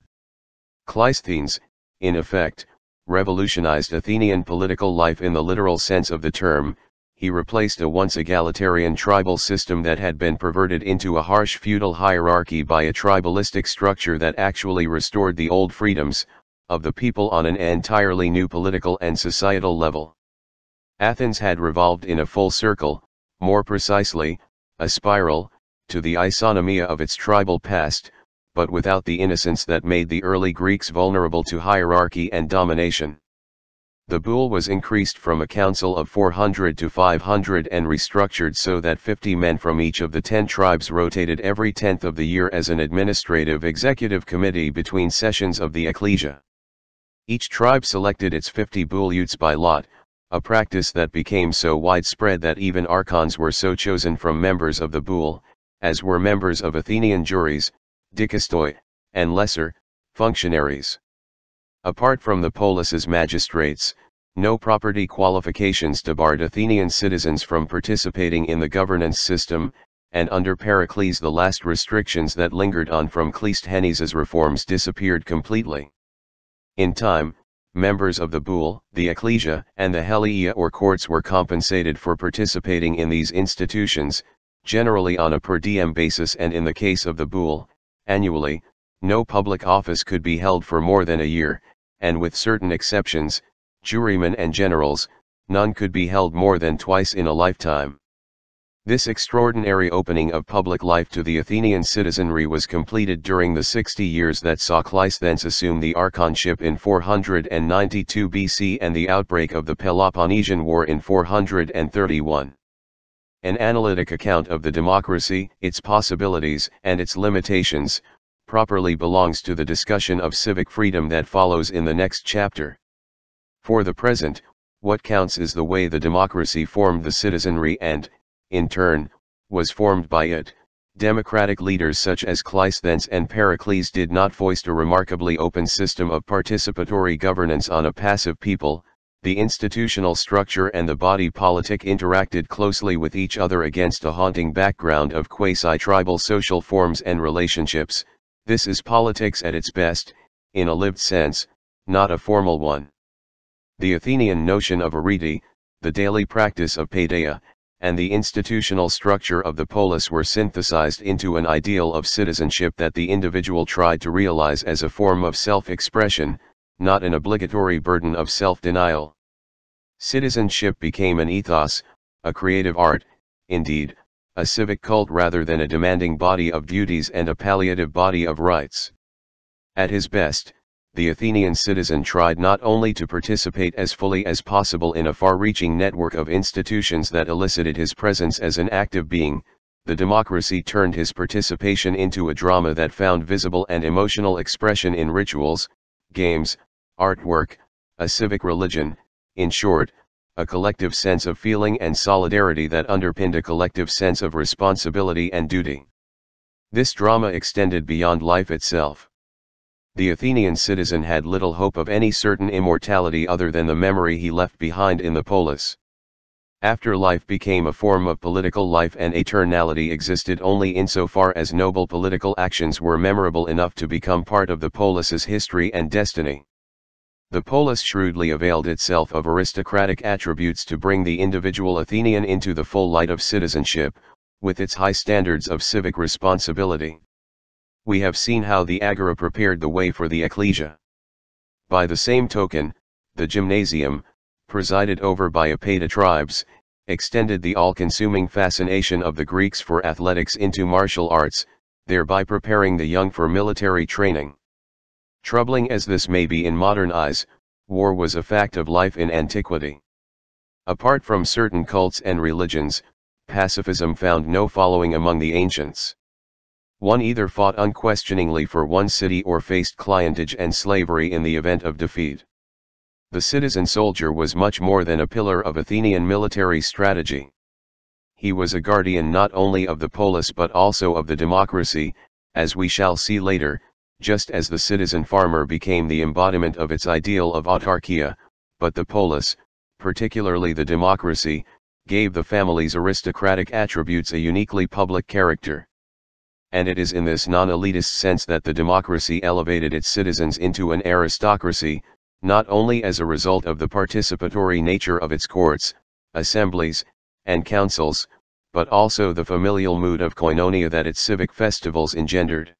Cleisthenes, in effect, revolutionized Athenian political life in the literal sense of the term. He replaced a once egalitarian tribal system that had been perverted into a harsh feudal hierarchy by a tribalistic structure that actually restored the old freedoms of the people on an entirely new political and societal level. Athens had revolved in a full circle, more precisely, a spiral, to the isonomia of its tribal past, but without the innocence that made the early Greeks vulnerable to hierarchy and domination. The boule was increased from a council of 400 to 500 and restructured so that 50 men from each of the 10 tribes rotated every 10th of the year as an administrative executive committee between sessions of the ecclesia. Each tribe selected its 50 bouleutes by lot, a practice that became so widespread that even archons were so chosen from members of the boule, as were members of Athenian juries, dikastoi, and lesser functionaries. Apart from the polis's magistrates, no property qualifications debarred Athenian citizens from participating in the governance system, and under Pericles the last restrictions that lingered on from Cleisthenes' reforms disappeared completely. In time, members of the boule, the ecclesia, and the heliaea or courts were compensated for participating in these institutions, generally on a per diem basis and in the case of the boule, annually. No public office could be held for more than a year, and with certain exceptions, jurymen and generals, none could be held more than twice in a lifetime. This extraordinary opening of public life to the Athenian citizenry was completed during the 60 years that saw Cleisthenes assume the archonship in 492 BC and the outbreak of the Peloponnesian War in 431. An analytic account of the democracy, its possibilities and its limitations, properly belongs to the discussion of civic freedom that follows in the next chapter. For the present, what counts is the way the democracy formed the citizenry and, in turn, was formed by it. Democratic leaders such as Cleisthenes and Pericles did not foist a remarkably open system of participatory governance on a passive people. The institutional structure and the body politic interacted closely with each other against a haunting background of quasi-tribal social forms and relationships. This is politics at its best, in a lived sense, not a formal one. The Athenian notion of arete, the daily practice of paideia, and the institutional structure of the polis were synthesized into an ideal of citizenship that the individual tried to realize as a form of self-expression, not an obligatory burden of self-denial. Citizenship became an ethos, a creative art, indeed, a civic cult rather than a demanding body of duties and a palliative body of rights. At his best, the Athenian citizen tried not only to participate as fully as possible in a far-reaching network of institutions that elicited his presence as an active being, the democracy turned his participation into a drama that found visible and emotional expression in rituals, games, artwork, a civic religion, in short, a collective sense of feeling and solidarity that underpinned a collective sense of responsibility and duty. This drama extended beyond life itself. The Athenian citizen had little hope of any certain immortality other than the memory he left behind in the polis. Afterlife became a form of political life, and eternality existed only insofar as noble political actions were memorable enough to become part of the polis's history and destiny. The polis shrewdly availed itself of aristocratic attributes to bring the individual Athenian into the full light of citizenship, with its high standards of civic responsibility. We have seen how the agora prepared the way for the ecclesia. By the same token, the gymnasium, presided over by Apata tribes, extended the all-consuming fascination of the Greeks for athletics into martial arts, thereby preparing the young for military training. Troubling as this may be in modern eyes, war was a fact of life in antiquity. Apart from certain cults and religions, pacifism found no following among the ancients. One either fought unquestioningly for one city or faced clientage and slavery in the event of defeat. The citizen soldier was much more than a pillar of Athenian military strategy. He was a guardian not only of the polis but also of the democracy, as we shall see later, just as the citizen farmer became the embodiment of its ideal of autarkia, but the polis, particularly the democracy, gave the family's aristocratic attributes a uniquely public character. And it is in this non-elitist sense that the democracy elevated its citizens into an aristocracy, not only as a result of the participatory nature of its courts, assemblies, and councils, but also the familial mood of koinonia that its civic festivals engendered.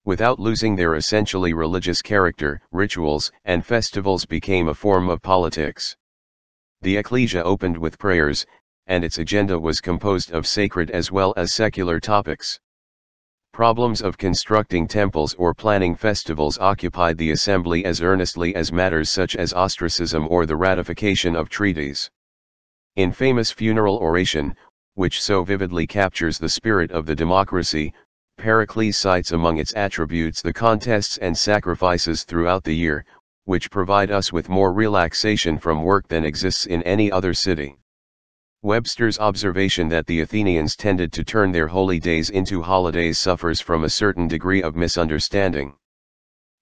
Without losing their essentially religious character, rituals and festivals became a form of politics. The ecclesia opened with prayers, and its agenda was composed of sacred as well as secular topics. Problems of constructing temples or planning festivals occupied the assembly as earnestly as matters such as ostracism or the ratification of treaties. In famous funeral oration, which so vividly captures the spirit of the democracy, Pericles cites among its attributes the contests and sacrifices throughout the year, which provide us with more relaxation from work than exists in any other city. Webster's observation that the Athenians tended to turn their holy days into holidays suffers from a certain degree of misunderstanding.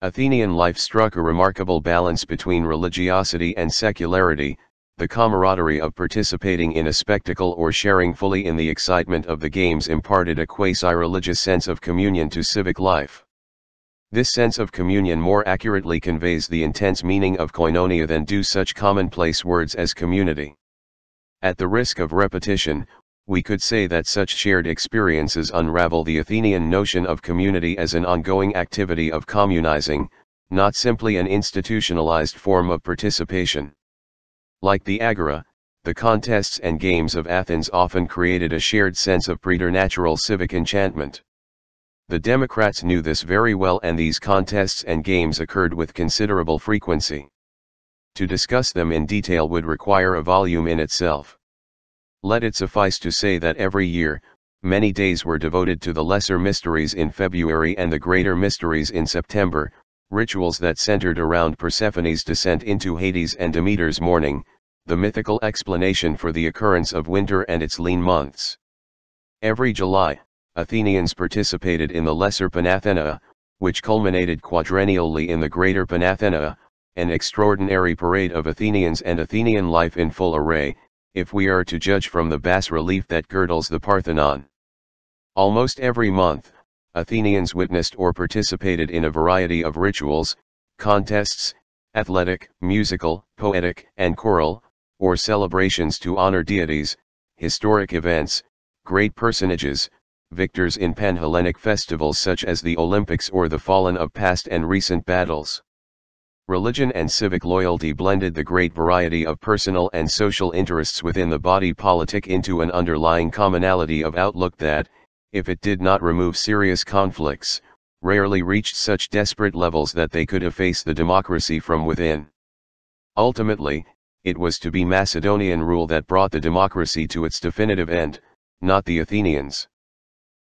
Athenian life struck a remarkable balance between religiosity and secularity, the camaraderie of participating in a spectacle or sharing fully in the excitement of the games imparted a quasi-religious sense of communion to civic life. This sense of communion more accurately conveys the intense meaning of koinonia than do such commonplace words as community. At the risk of repetition, we could say that such shared experiences unravel the Athenian notion of community as an ongoing activity of communizing, not simply an institutionalized form of participation. Like the agora, the contests and games of Athens often created a shared sense of preternatural civic enchantment. The Democrats knew this very well, and these contests and games occurred with considerable frequency. To discuss them in detail would require a volume in itself. Let it suffice to say that every year, many days were devoted to the lesser mysteries in February and the greater mysteries in September, rituals that centered around Persephone's descent into Hades and Demeter's mourning, the mythical explanation for the occurrence of winter and its lean months. Every July, Athenians participated in the Lesser Panathenea, which culminated quadrennially in the Greater Panathenea, an extraordinary parade of Athenians and Athenian life in full array, if we are to judge from the bas-relief that girdles the Parthenon. Almost every month, Athenians witnessed or participated in a variety of rituals, contests, athletic, musical, poetic, and choral, or celebrations to honor deities, historic events, great personages, victors in pan-Hellenic festivals such as the Olympics or the fallen of past and recent battles. Religion and civic loyalty blended the great variety of personal and social interests within the body politic into an underlying commonality of outlook that, if it did not remove serious conflicts, rarely reached such desperate levels that they could efface the democracy from within. Ultimately, it was to be Macedonian rule that brought the democracy to its definitive end, not the Athenians.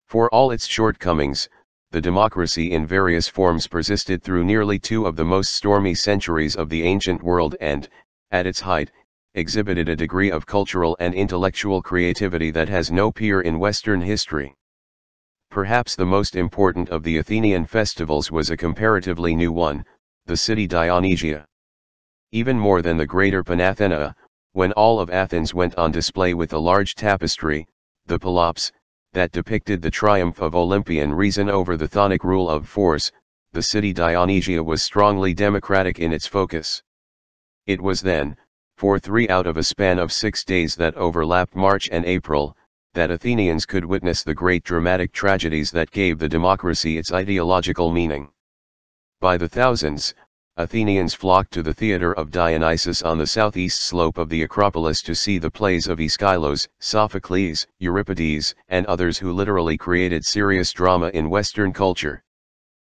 For all its shortcomings, the democracy in various forms persisted through nearly two of the most stormy centuries of the ancient world and, at its height, exhibited a degree of cultural and intellectual creativity that has no peer in Western history. Perhaps the most important of the Athenian festivals was a comparatively new one, the city Dionysia. Even more than the greater Panathenea, when all of Athens went on display with a large tapestry, the Pelops, that depicted the triumph of Olympian reason over the chthonic rule of force, the city Dionysia was strongly democratic in its focus. It was then, for 3 out of a span of 6 days that overlapped March and April, that Athenians could witness the great dramatic tragedies that gave the democracy its ideological meaning. By the thousands, Athenians flocked to the theatre of Dionysus on the southeast slope of the Acropolis to see the plays of Aeschylus, Sophocles, Euripides, and others who literally created serious drama in Western culture.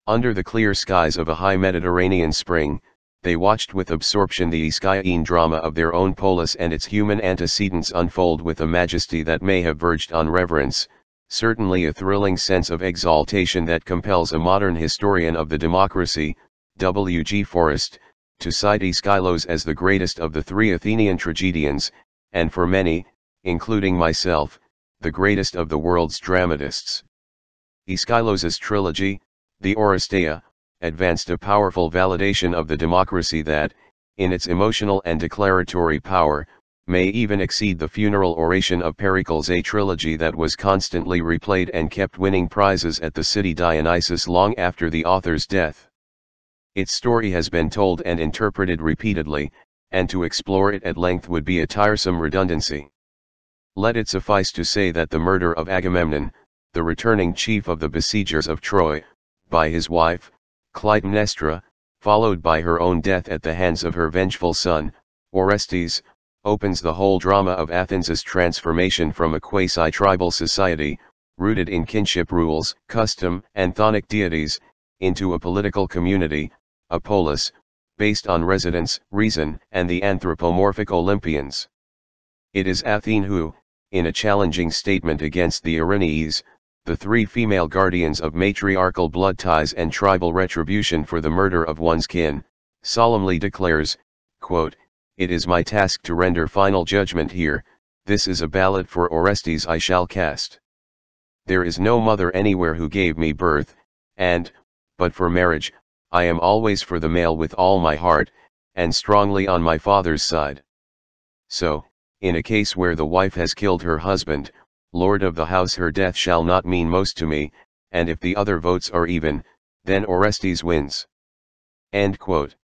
Under the clear skies of a high Mediterranean spring, they watched with absorption the Aeschylean drama of their own polis and its human antecedents unfold with a majesty that may have verged on reverence, certainly a thrilling sense of exaltation that compels a modern historian of the democracy, W. G. Forrest, to cite Aeschylus as the greatest of the 3 Athenian tragedians, and for many, including myself, the greatest of the world's dramatists. Aeschylus's trilogy, the Oresteia, advanced a powerful validation of the democracy that, in its emotional and declaratory power, may even exceed the funeral oration of Pericles, a trilogy that was constantly replayed and kept winning prizes at the city Dionysus long after the author's death. Its story has been told and interpreted repeatedly, and to explore it at length would be a tiresome redundancy. Let it suffice to say that the murder of Agamemnon, the returning chief of the besiegers of Troy, by his wife, Clytemnestra, followed by her own death at the hands of her vengeful son, Orestes, opens the whole drama of Athens's transformation from a quasi-tribal society, rooted in kinship rules, custom, and chthonic deities, into a political community, a polis, based on residence, reason, and the anthropomorphic Olympians. It is Athene who, in a challenging statement against the Erinyes, the 3 female guardians of matriarchal blood ties and tribal retribution for the murder of one's kin, solemnly declares, quote, "It is my task to render final judgment here, this is a ballot for Orestes I shall cast. There is no mother anywhere who gave me birth, and, but for marriage, I am always for the male with all my heart, and strongly on my father's side. So, in a case where the wife has killed her husband, lord of the house, her death shall not mean most to me, and if the other votes are even, then Orestes wins." End quote.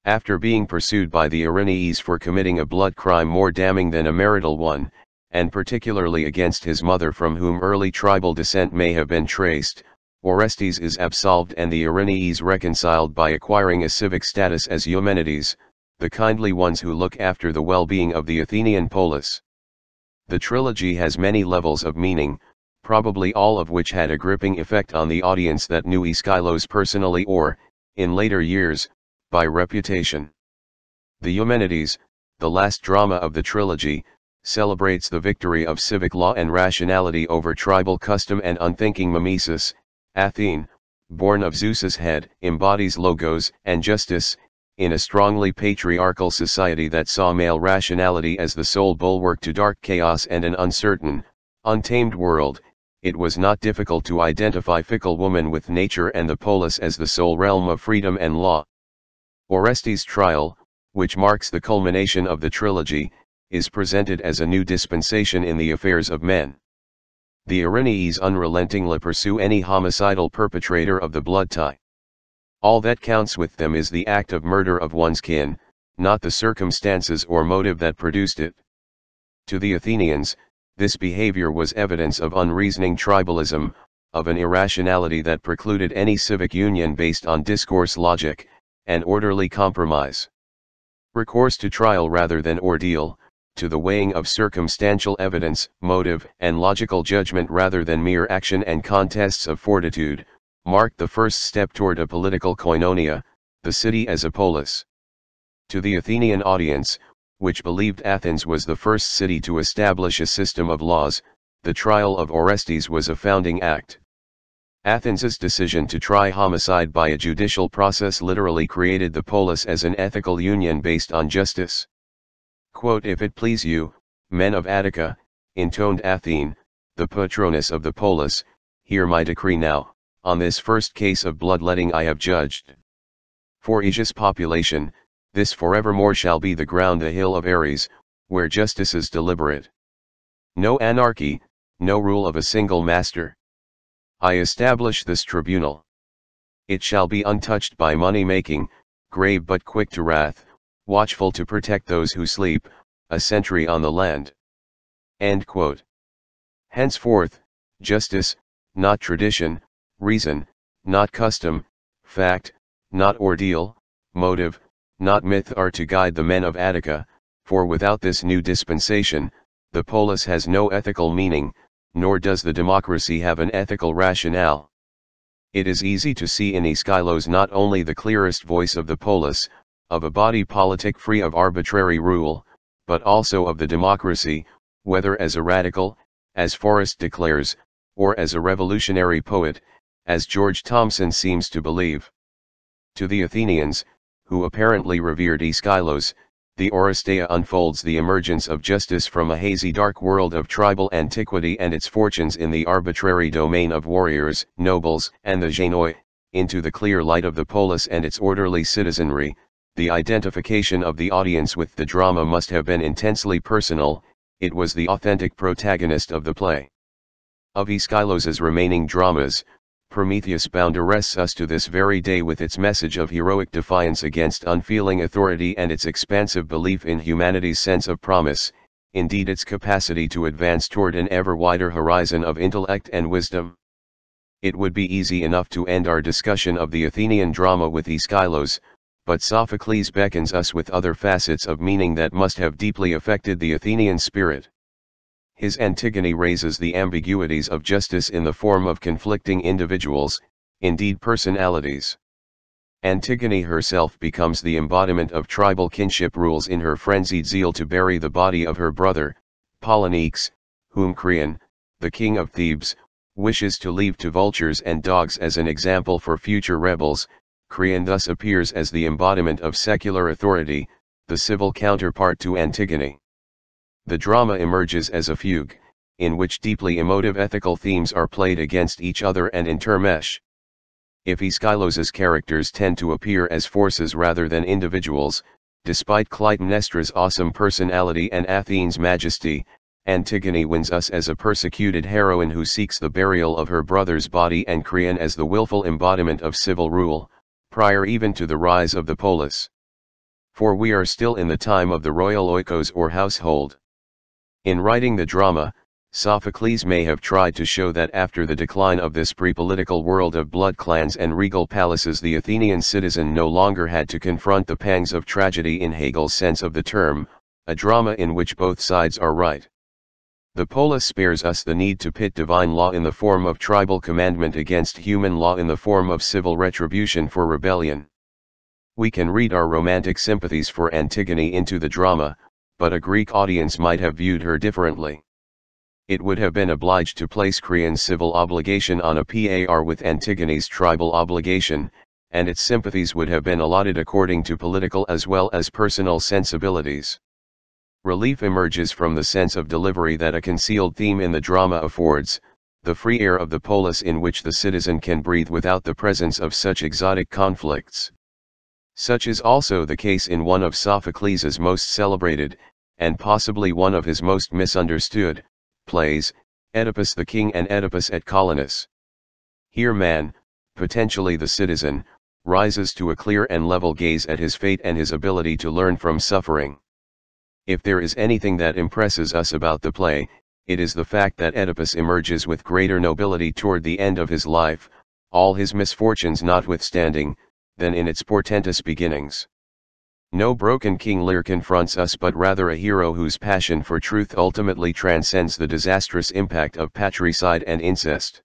After being pursued by the Erinyes for committing a blood crime more damning than a marital one, and particularly against his mother from whom early tribal descent may have been traced, Orestes is absolved and the Erinyes reconciled by acquiring a civic status as Eumenides, the kindly ones who look after the well-being of the Athenian polis. The trilogy has many levels of meaning, probably all of which had a gripping effect on the audience that knew Aeschylus personally or, in later years, by reputation. The Eumenides, the last drama of the trilogy, celebrates the victory of civic law and rationality over tribal custom, and unthinking mimesis, Athene, born of Zeus's head, embodies logos and justice, in a strongly patriarchal society that saw male rationality as the sole bulwark to dark chaos and an uncertain, untamed world. It was not difficult to identify fickle woman with nature and the polis as the sole realm of freedom and law. Orestes' trial, which marks the culmination of the trilogy, is presented as a new dispensation in the affairs of men. The Erinyes unrelentingly pursue any homicidal perpetrator of the blood tie. All that counts with them is the act of murder of one's kin, not the circumstances or motive that produced it. To the Athenians, This behavior was evidence of unreasoning tribalism, of an irrationality that precluded any civic union based on discourse logic, and orderly compromise. Recourse to trial rather than ordeal, to the weighing of circumstantial evidence, motive, and logical judgment rather than mere action and contests of fortitude, marked the first step toward a political koinonia, the city as a polis. To the Athenian audience, which believed Athens was the first city to establish a system of laws, the trial of Orestes was a founding act. Athens's decision to try homicide by a judicial process literally created the polis as an ethical union based on justice. Quote, "If it please you, men of Attica," intoned Athene, the patroness of the polis, "hear my decree now, on this first case of bloodletting I have judged. For Asia's population, this forevermore shall be the ground, the hill of Ares, where justice is deliberate. No anarchy, no rule of a single master. I establish this tribunal. It shall be untouched by money-making, grave but quick to wrath, watchful to protect those who sleep, a sentry on the land." End quote. Henceforth, justice, not tradition, reason, not custom, fact, not ordeal, motive, not myth are to guide the men of Attica, for without this new dispensation, the polis has no ethical meaning, nor does the democracy have an ethical rationale. It is easy to see in Aeschylus not only the clearest voice of the polis, of a body politic free of arbitrary rule, but also of the democracy, whether as a radical, as Forrest declares, or as a revolutionary poet, as George Thomson seems to believe. To the Athenians, who apparently revered Aeschylus, the Oresteia unfolds the emergence of justice from a hazy dark world of tribal antiquity and its fortunes in the arbitrary domain of warriors, nobles, and the genoi, into the clear light of the polis and its orderly citizenry. The identification of the audience with the drama must have been intensely personal. It was the authentic protagonist of the play. Of Aeschylus's remaining dramas, Prometheus Bound arrests us to this very day with its message of heroic defiance against unfeeling authority and its expansive belief in humanity's sense of promise, indeed its capacity to advance toward an ever wider horizon of intellect and wisdom. It would be easy enough to end our discussion of the Athenian drama with Aeschylus, but Sophocles beckons us with other facets of meaning that must have deeply affected the Athenian spirit. His Antigone raises the ambiguities of justice in the form of conflicting individuals, indeed personalities. Antigone herself becomes the embodiment of tribal kinship rules in her frenzied zeal to bury the body of her brother, Polynices, whom Creon, the king of Thebes, wishes to leave to vultures and dogs as an example for future rebels. Creon thus appears as the embodiment of secular authority, the civil counterpart to Antigone. The drama emerges as a fugue, in which deeply emotive ethical themes are played against each other and intermesh. If Aeschylus's characters tend to appear as forces rather than individuals, despite Clytemnestra's awesome personality and Athene's majesty, Antigone wins us as a persecuted heroine who seeks the burial of her brother's body, and Creon as the willful embodiment of civil rule, prior even to the rise of the polis. For we are still in the time of the royal oikos or household. In writing the drama, Sophocles may have tried to show that after the decline of this pre-political world of blood clans and regal palaces, the Athenian citizen no longer had to confront the pangs of tragedy in Hegel's sense of the term, a drama in which both sides are right. The polis spares us the need to pit divine law in the form of tribal commandment against human law in the form of civil retribution for rebellion. We can read our romantic sympathies for Antigone into the drama, but a Greek audience might have viewed her differently. It would have been obliged to place Creon's civil obligation on a par with Antigone's tribal obligation, and its sympathies would have been allotted according to political as well as personal sensibilities. Relief emerges from the sense of delivery that a concealed theme in the drama affords, the free air of the polis in which the citizen can breathe without the presence of such exotic conflicts. Such is also the case in one of Sophocles' most celebrated, and possibly one of his most misunderstood, plays, Oedipus the King and Oedipus at Colonus. Here man, potentially the citizen, rises to a clear and level gaze at his fate and his ability to learn from suffering. If there is anything that impresses us about the play, it is the fact that Oedipus emerges with greater nobility toward the end of his life, all his misfortunes notwithstanding, than in its portentous beginnings. No broken King Lear confronts us, but rather a hero whose passion for truth ultimately transcends the disastrous impact of patricide and incest.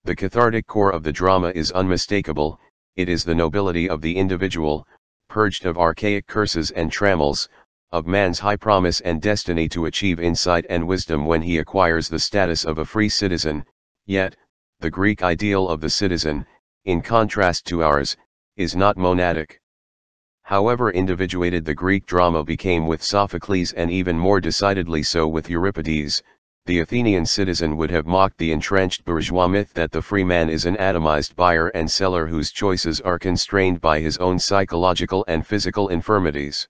The cathartic core of the drama is unmistakable. It is the nobility of the individual, purged of archaic curses and trammels, of man's high promise and destiny to achieve insight and wisdom when he acquires the status of a free citizen. Yet, the Greek ideal of the citizen, in contrast to ours, is not monadic. However individuated the Greek drama became with Sophocles, and even more decidedly so with Euripides, the Athenian citizen would have mocked the entrenched bourgeois myth that the free man is an atomized buyer and seller whose choices are constrained by his own psychological and physical infirmities.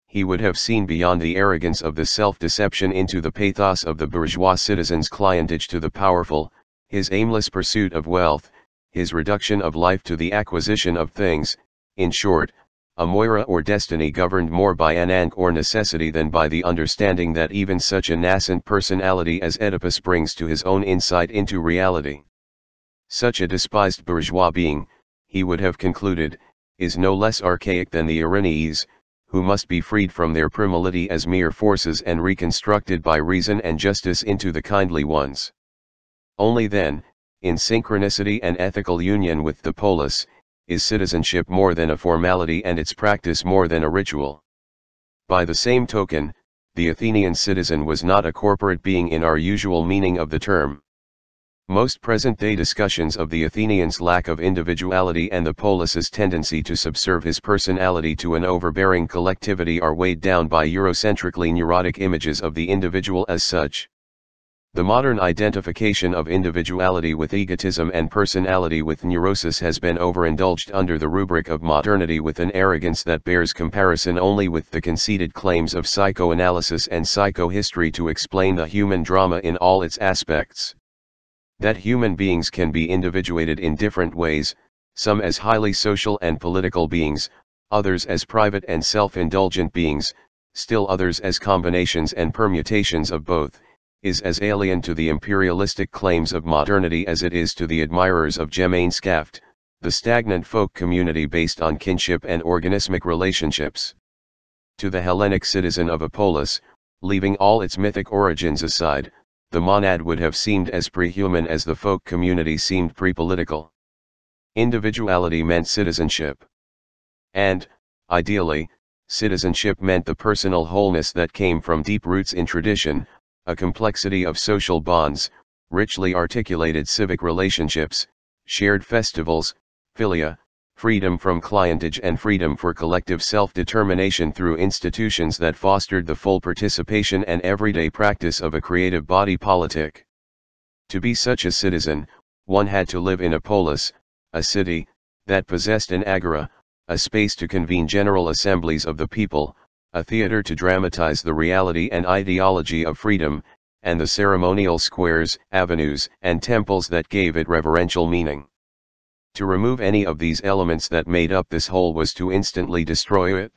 He would have seen beyond the arrogance of the self-deception into the pathos of the bourgeois citizen's clientage to the powerful, his aimless pursuit of wealth, his reduction of life to the acquisition of things, in short, a Moira or destiny governed more by Ananke or necessity than by the understanding that even such a nascent personality as Oedipus brings to his own insight into reality. Such a despised bourgeois being, he would have concluded, is no less archaic than the Erinyes, who must be freed from their primality as mere forces and reconstructed by reason and justice into the kindly ones. Only then, in synchronicity and ethical union with the polis, is citizenship more than a formality and its practice more than a ritual. By the same token, the Athenian citizen was not a corporate being in our usual meaning of the term. Most present-day discussions of the Athenian's lack of individuality and the polis's tendency to subserve his personality to an overbearing collectivity are weighed down by Eurocentrically neurotic images of the individual as such. The modern identification of individuality with egotism and personality with neurosis has been overindulged under the rubric of modernity with an arrogance that bears comparison only with the conceited claims of psychoanalysis and psychohistory to explain the human drama in all its aspects. That human beings can be individuated in different ways, some as highly social and political beings, others as private and self-indulgent beings, still others as combinations and permutations of both, is as alien to the imperialistic claims of modernity as it is to the admirers of Gemeinschaft, the stagnant folk community based on kinship and organismic relationships. To the Hellenic citizen of a polis, leaving all its mythic origins aside, the monad would have seemed as pre-human as the folk community seemed pre-political. Individuality meant citizenship. And, ideally, citizenship meant the personal wholeness that came from deep roots in tradition, a complexity of social bonds, richly articulated civic relationships, shared festivals, philia, freedom from clientage and freedom for collective self-determination through institutions that fostered the full participation and everyday practice of a creative body politic. To be such a citizen, one had to live in a polis, a city, that possessed an agora, a space to convene general assemblies of the people, a theater to dramatize the reality and ideology of freedom, and the ceremonial squares, avenues, and temples that gave it reverential meaning. To remove any of these elements that made up this whole was to instantly destroy it.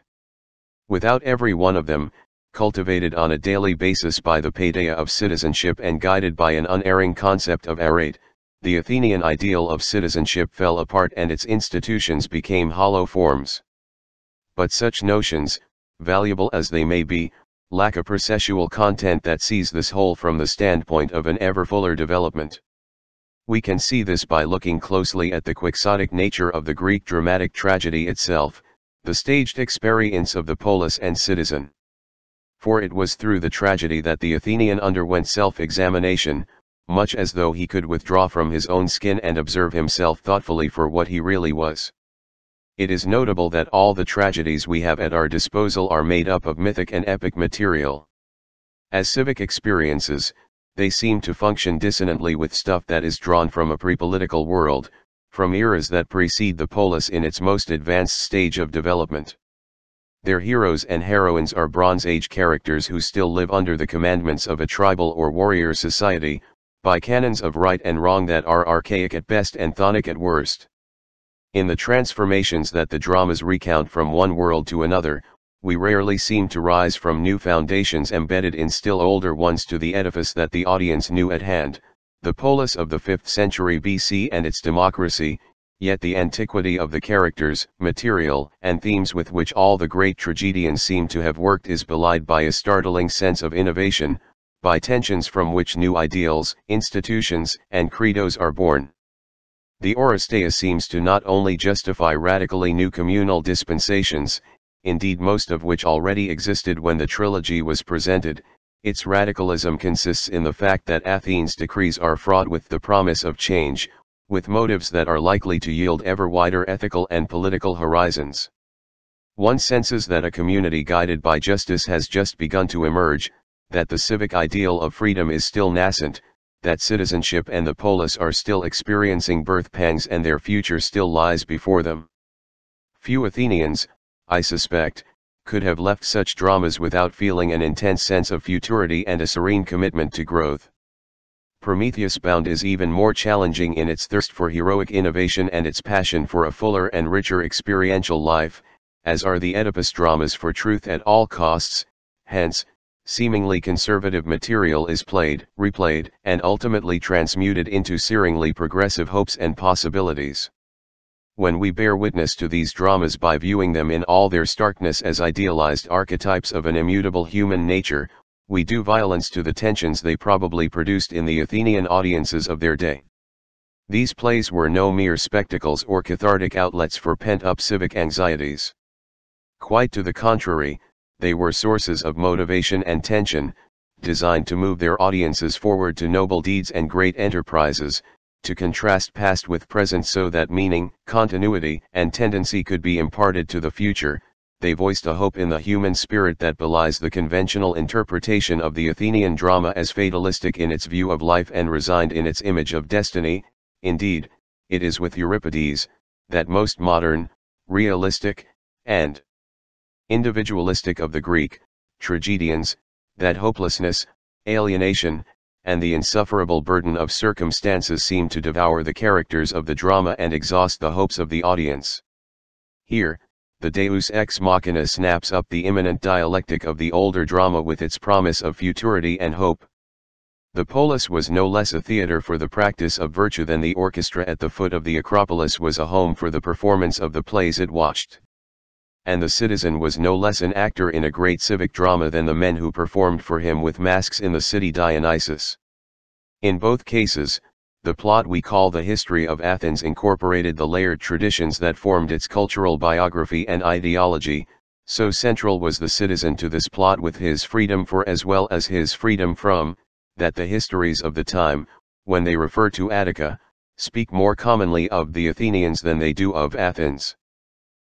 Without every one of them, cultivated on a daily basis by the paideia of citizenship and guided by an unerring concept of arete, the Athenian ideal of citizenship fell apart and its institutions became hollow forms. But such notions, valuable as they may be, lack a processual content that sees this whole from the standpoint of an ever fuller development. We can see this by looking closely at the quixotic nature of the Greek dramatic tragedy itself, the staged experience of the polis and citizen. For it was through the tragedy that the Athenian underwent self-examination, much as though he could withdraw from his own skin and observe himself thoughtfully for what he really was. It is notable that all the tragedies we have at our disposal are made up of mythic and epic material. As civic experiences, they seem to function dissonantly with stuff that is drawn from a pre-political world, from eras that precede the polis in its most advanced stage of development. Their heroes and heroines are Bronze Age characters who still live under the commandments of a tribal or warrior society, by canons of right and wrong that are archaic at best and chthonic at worst. In the transformations that the dramas recount from one world to another, we rarely seem to rise from new foundations embedded in still older ones to the edifice that the audience knew at hand, the polis of the 5th century BC and its democracy, yet the antiquity of the characters, material, and themes with which all the great tragedians seem to have worked is belied by a startling sense of innovation, by tensions from which new ideals, institutions, and credos are born. The Oresteia seems to not only justify radically new communal dispensations, indeed most of which already existed when the trilogy was presented, its radicalism consists in the fact that Athene's decrees are fraught with the promise of change, with motives that are likely to yield ever wider ethical and political horizons. One senses that a community guided by justice has just begun to emerge, that the civic ideal of freedom is still nascent, that citizenship and the polis are still experiencing birth pangs and their future still lies before them. Few Athenians, I suspect, could have left such dramas without feeling an intense sense of futurity and a serene commitment to growth. Prometheus Bound is even more challenging in its thirst for heroic innovation and its passion for a fuller and richer experiential life, as are the Oedipus dramas for truth at all costs. Hence, seemingly conservative material is played, replayed, and ultimately transmuted into searingly progressive hopes and possibilities. When we bear witness to these dramas by viewing them in all their starkness as idealized archetypes of an immutable human nature, we do violence to the tensions they probably produced in the Athenian audiences of their day. These plays were no mere spectacles or cathartic outlets for pent-up civic anxieties. Quite to the contrary, they were sources of motivation and tension, designed to move their audiences forward to noble deeds and great enterprises, to contrast past with present so that meaning, continuity, and tendency could be imparted to the future. They voiced a hope in the human spirit that belies the conventional interpretation of the Athenian drama as fatalistic in its view of life and resigned in its image of destiny. Indeed, it is with Euripides, that most modern, realistic, and individualistic of the Greek tragedians, that hopelessness, alienation, and the insufferable burden of circumstances seem to devour the characters of the drama and exhaust the hopes of the audience. Here, the Deus ex machina snaps up the immanent dialectic of the older drama with its promise of futurity and hope. The polis was no less a theatre for the practice of virtue than the orchestra at the foot of the Acropolis was a home for the performance of the plays it watched. And the citizen was no less an actor in a great civic drama than the men who performed for him with masks in the city Dionysus. In both cases, the plot we call the history of Athens incorporated the layered traditions that formed its cultural biography and ideology. So central was the citizen to this plot with his freedom for as well as his freedom from, that the histories of the time, when they refer to Attica, speak more commonly of the Athenians than they do of Athens.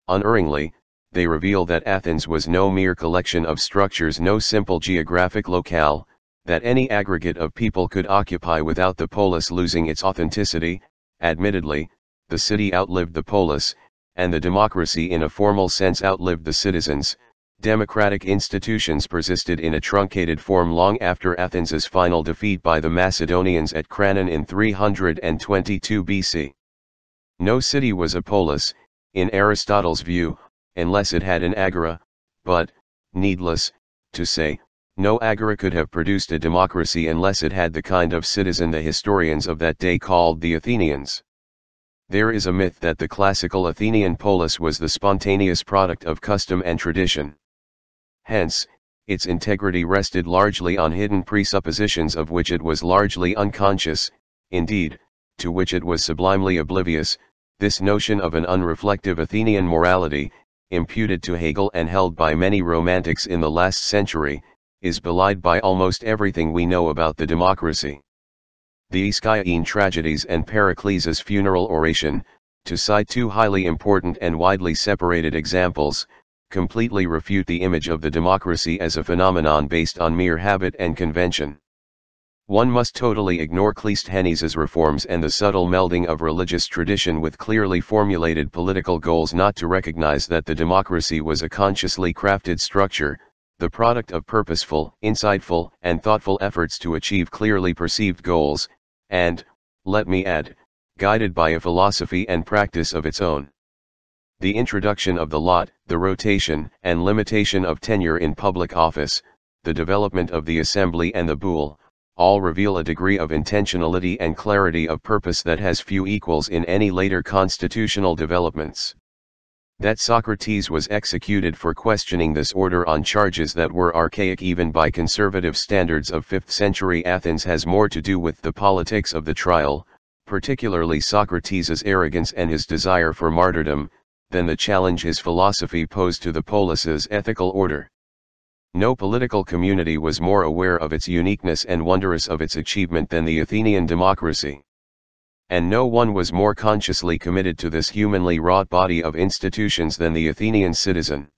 Unerringly, they reveal that Athens was no mere collection of structures, no simple geographic locale, that any aggregate of people could occupy without the polis losing its authenticity. Admittedly, the city outlived the polis, and the democracy in a formal sense outlived the citizens. Democratic institutions persisted in a truncated form long after Athens's final defeat by the Macedonians at Cranon in 322 BC. No city was a polis, in Aristotle's view, unless it had an agora, but, needless to say, no agora could have produced a democracy unless it had the kind of citizen the historians of that day called the Athenians. There is a myth that the classical Athenian polis was the spontaneous product of custom and tradition. Hence, its integrity rested largely on hidden presuppositions of which it was largely unconscious, indeed, to which it was sublimely oblivious. This notion of an unreflective Athenian morality, imputed to Hegel and held by many romantics in the last century, is belied by almost everything we know about the democracy. The Aeschylean tragedies and Pericles' funeral oration, to cite two highly important and widely separated examples, completely refute the image of the democracy as a phenomenon based on mere habit and convention. One must totally ignore Cleisthenes' reforms and the subtle melding of religious tradition with clearly formulated political goals not to recognize that the democracy was a consciously crafted structure, the product of purposeful, insightful, and thoughtful efforts to achieve clearly perceived goals, and, let me add, guided by a philosophy and practice of its own. The introduction of the lot, the rotation and limitation of tenure in public office, the development of the assembly and the boule, all reveal a degree of intentionality and clarity of purpose that has few equals in any later constitutional developments. That Socrates was executed for questioning this order on charges that were archaic even by conservative standards of 5th century Athens has more to do with the politics of the trial, particularly Socrates' arrogance and his desire for martyrdom, than the challenge his philosophy posed to the polis's ethical order. No political community was more aware of its uniqueness and wondrous of its achievement than the Athenian democracy. And no one was more consciously committed to this humanly wrought body of institutions than the Athenian citizen.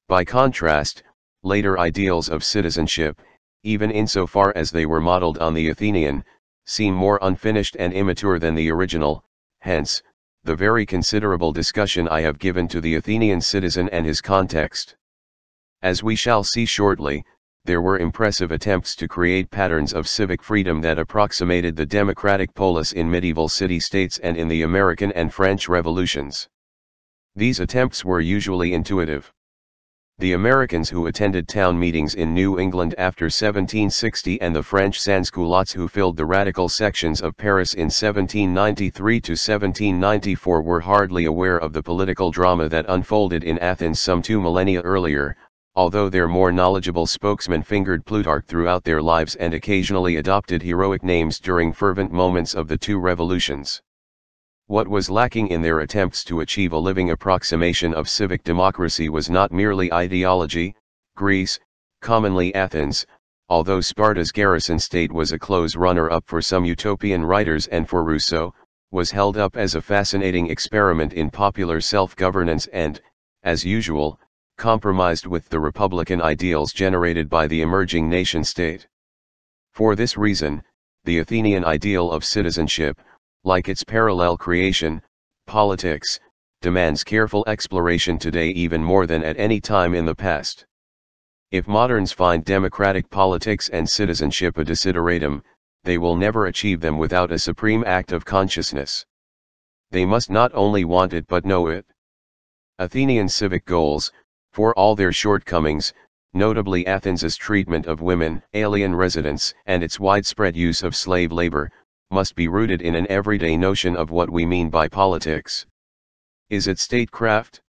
By contrast, later ideals of citizenship, even insofar as they were modeled on the Athenian, seem more unfinished and immature than the original. Hence, the very considerable discussion I have given to the Athenian citizen and his context. As we shall see shortly, there were impressive attempts to create patterns of civic freedom that approximated the democratic polis in medieval city-states and in the American and French revolutions. These attempts were usually intuitive. The Americans who attended town meetings in New England after 1760 and the French sans-culottes who filled the radical sections of Paris in 1793 to 1794 were hardly aware of the political drama that unfolded in Athens some 2 millennia earlier, although their more knowledgeable spokesmen fingered Plutarch throughout their lives and occasionally adopted heroic names during fervent moments of the 2 revolutions. What was lacking in their attempts to achieve a living approximation of civic democracy was not merely ideology. Greece, commonly Athens, although Sparta's garrison state was a close runner-up for some utopian writers and for Rousseau, was held up as a fascinating experiment in popular self-governance and, as usual, compromised with the republican ideals generated by the emerging nation-state. For this reason, the Athenian ideal of citizenship, like its parallel creation, politics, demands careful exploration today even more than at any time in the past. If moderns find democratic politics and citizenship a desideratum, they will never achieve them without a supreme act of consciousness. They must not only want it but know it. Athenian civic goals, for all their shortcomings, notably Athens's treatment of women, alien residents, and its widespread use of slave labor, must be rooted in an everyday notion of what we mean by politics. Is it statecraft?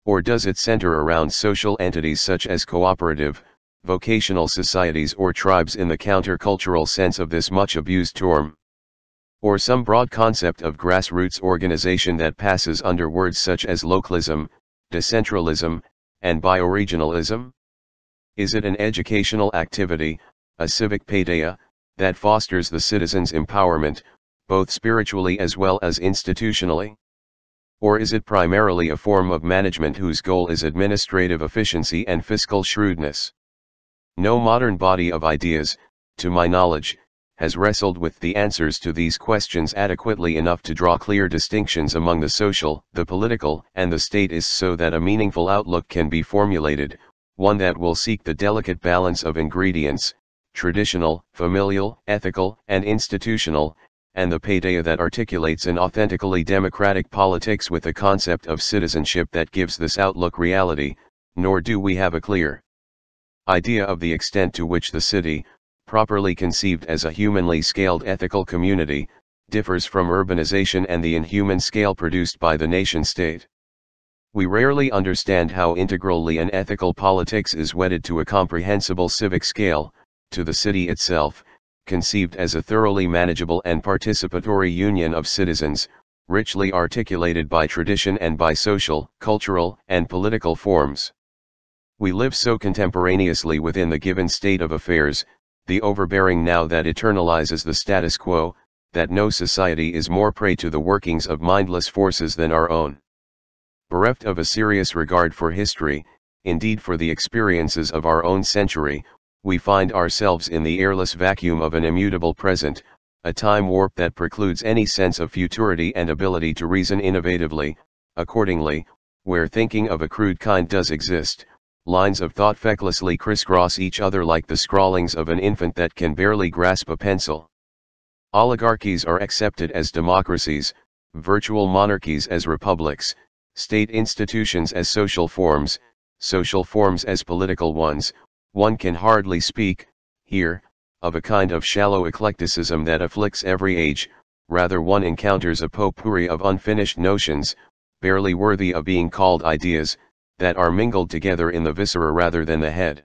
Or does it center around social entities such as cooperative, vocational societies or tribes in the countercultural sense of this much abused term? Or some broad concept of grassroots organization that passes under words such as localism, decentralism, and bioregionalism? Is it an educational activity, a civic paideia, that fosters the citizens' empowerment, both spiritually as well as institutionally? Or is it primarily a form of management whose goal is administrative efficiency and fiscal shrewdness? No modern body of ideas, to my knowledge, has wrestled with the answers to these questions adequately enough to draw clear distinctions among the social, the political, and the statist so that a meaningful outlook can be formulated, one that will seek the delicate balance of ingredients, traditional, familial, ethical, and institutional, and the paideia that articulates an authentically democratic politics with a concept of citizenship that gives this outlook reality, nor do we have a clear idea of the extent to which the city, properly conceived as a humanly scaled ethical community, differs from urbanization and the inhuman scale produced by the nation-state. We rarely understand how integrally an ethical politics is wedded to a comprehensible civic scale, to the city itself, conceived as a thoroughly manageable and participatory union of citizens, richly articulated by tradition and by social, cultural, and political forms. We live so contemporaneously within the given state of affairs, the overbearing now that eternalizes the status quo, that no society is more prey to the workings of mindless forces than our own. Bereft of a serious regard for history, indeed for the experiences of our own century, we find ourselves in the airless vacuum of an immutable present, a time warp that precludes any sense of futurity and ability to reason innovatively. Accordingly, where thinking of a crude kind does exist, lines of thought fecklessly crisscross each other like the scrawlings of an infant that can barely grasp a pencil. Oligarchies are accepted as democracies, virtual monarchies as republics, State institutions as social forms as political ones. One can hardly speak, here, of a kind of shallow eclecticism that afflicts every age, rather one encounters a potpourri of unfinished notions, barely worthy of being called ideas, that are mingled together in the viscera rather than the head.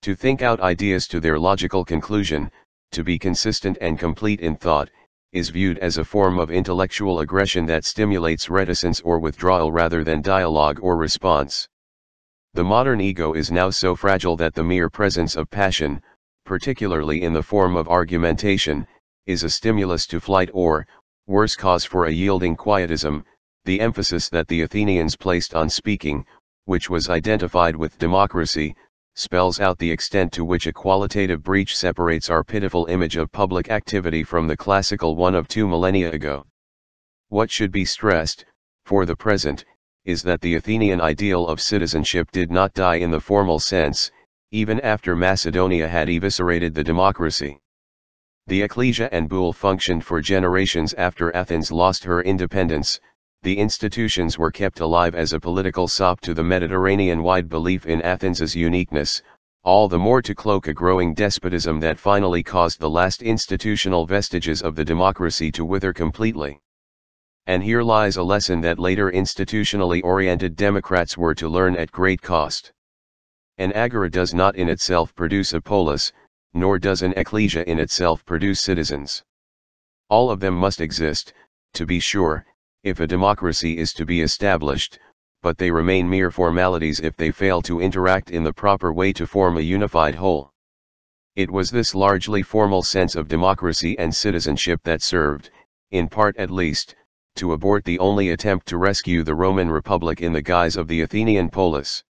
To think out ideas to their logical conclusion, to be consistent and complete in thought, is viewed as a form of intellectual aggression that stimulates reticence or withdrawal rather than dialogue or response. The modern ego is now so fragile that the mere presence of passion, particularly in the form of argumentation, is a stimulus to flight or, worse, cause for a yielding quietism. The emphasis that the Athenians placed on speaking, which was identified with democracy, spells out the extent to which a qualitative breach separates our pitiful image of public activity from the classical one of 2 millennia ago. What should be stressed, for the present, is that the Athenian ideal of citizenship did not die in the formal sense, even after Macedonia had eviscerated the democracy. The ecclesia and bull functioned for generations after Athens lost her independence. The institutions were kept alive as a political sop to the Mediterranean-wide belief in Athens's uniqueness, all the more to cloak a growing despotism that finally caused the last institutional vestiges of the democracy to wither completely. And here lies a lesson that later institutionally oriented democrats were to learn at great cost. An agora does not in itself produce a polis, nor does an ecclesia in itself produce citizens. All of them must exist, to be sure, if a democracy is to be established, but they remain mere formalities if they fail to interact in the proper way to form a unified whole. It was this largely formal sense of democracy and citizenship that served, in part at least, to abort the only attempt to rescue the Roman Republic in the guise of the Athenian polis.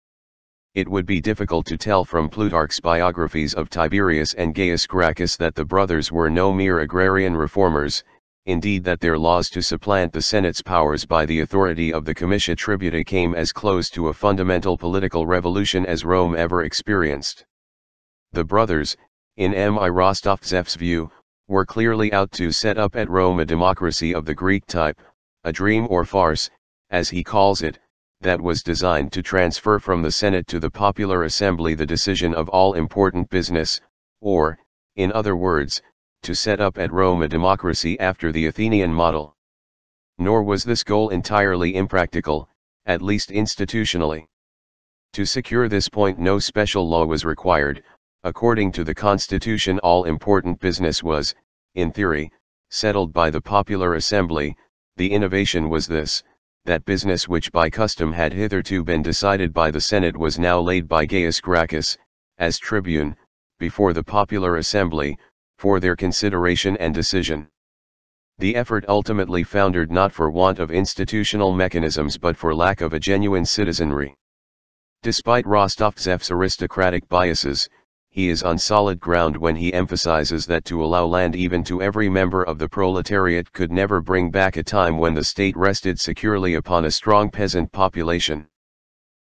It would be difficult to tell from Plutarch's biographies of Tiberius and Gaius Gracchus that the brothers were no mere agrarian reformers, indeed that their laws to supplant the Senate's powers by the authority of the comitia tributa came as close to a fundamental political revolution as Rome ever experienced. The brothers, in M. I. Rostovtsev's view, were clearly out to set up at Rome a democracy of the Greek type, a dream or farce, as he calls it, that was designed to transfer from the Senate to the popular assembly the decision of all important business, or, in other words, to set up at Rome a democracy after the Athenian model. Nor was this goal entirely impractical, at least institutionally. To secure this point no special law was required. According to the Constitution all important business was, in theory, settled by the popular assembly. The innovation was this, that business which by custom had hitherto been decided by the Senate was now laid by Gaius Gracchus, as tribune, before the popular assembly, for their consideration and decision. The effort ultimately foundered not for want of institutional mechanisms but for lack of a genuine citizenry. Despite Rostovtsev's aristocratic biases, he is on solid ground when he emphasizes that to allow land even to every member of the proletariat could never bring back a time when the state rested securely upon a strong peasant population.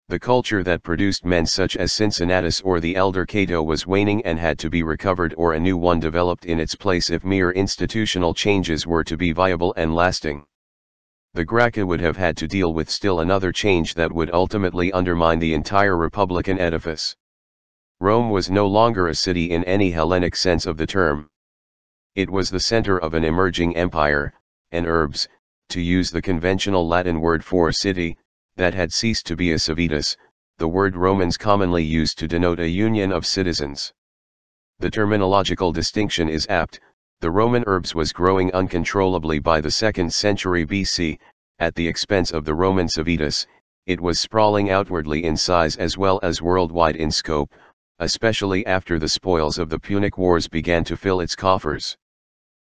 The culture that produced men such as Cincinnatus or the elder Cato was waning and had to be recovered or a new one developed in its place if mere institutional changes were to be viable and lasting. The Gracchi would have had to deal with still another change that would ultimately undermine the entire republican edifice. Rome was no longer a city in any Hellenic sense of the term. It was the center of an emerging empire, an urbs, to use the conventional Latin word for city, that had ceased to be a civitas, the word Romans commonly used to denote a union of citizens. The terminological distinction is apt. The Roman urbs was growing uncontrollably by the 2nd century BC, at the expense of the Roman civitas. It was sprawling outwardly in size as well as worldwide in scope, especially after the spoils of the Punic Wars began to fill its coffers.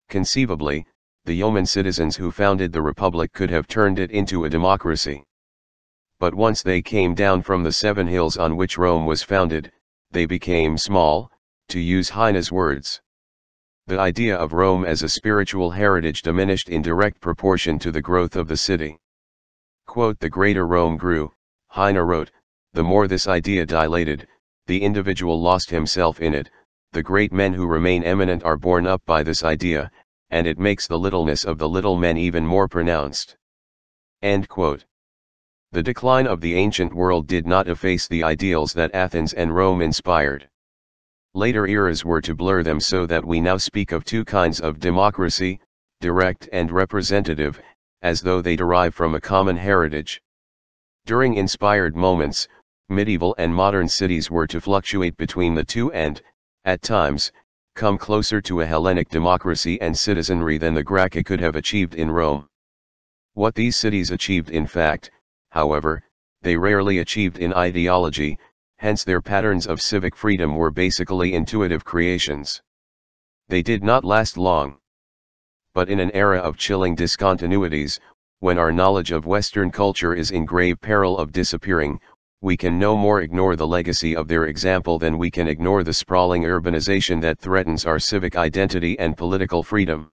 Conceivably, the yeoman citizens who founded the Republic could have turned it into a democracy. But once they came down from the 7 hills on which Rome was founded, they became small, to use Heine's words. The idea of Rome as a spiritual heritage diminished in direct proportion to the growth of the city. Quote, "The greater Rome grew," Heine wrote, "the more this idea dilated, the individual lost himself in it, the great men who remain eminent are borne up by this idea, and it makes the littleness of the little men even more pronounced." End quote. The decline of the ancient world did not efface the ideals that Athens and Rome inspired. Later eras were to blur them so that we now speak of two kinds of democracy, direct and representative, as though they derive from a common heritage. During inspired moments, medieval and modern cities were to fluctuate between the two and, at times, come closer to a Hellenic democracy and citizenry than the Graeca could have achieved in Rome. What these cities achieved in fact, however, they rarely achieved in ideology, hence their patterns of civic freedom were basically intuitive creations. They did not last long. But in an era of chilling discontinuities, when our knowledge of Western culture is in grave peril of disappearing, we can no more ignore the legacy of their example than we can ignore the sprawling urbanization that threatens our civic identity and political freedom.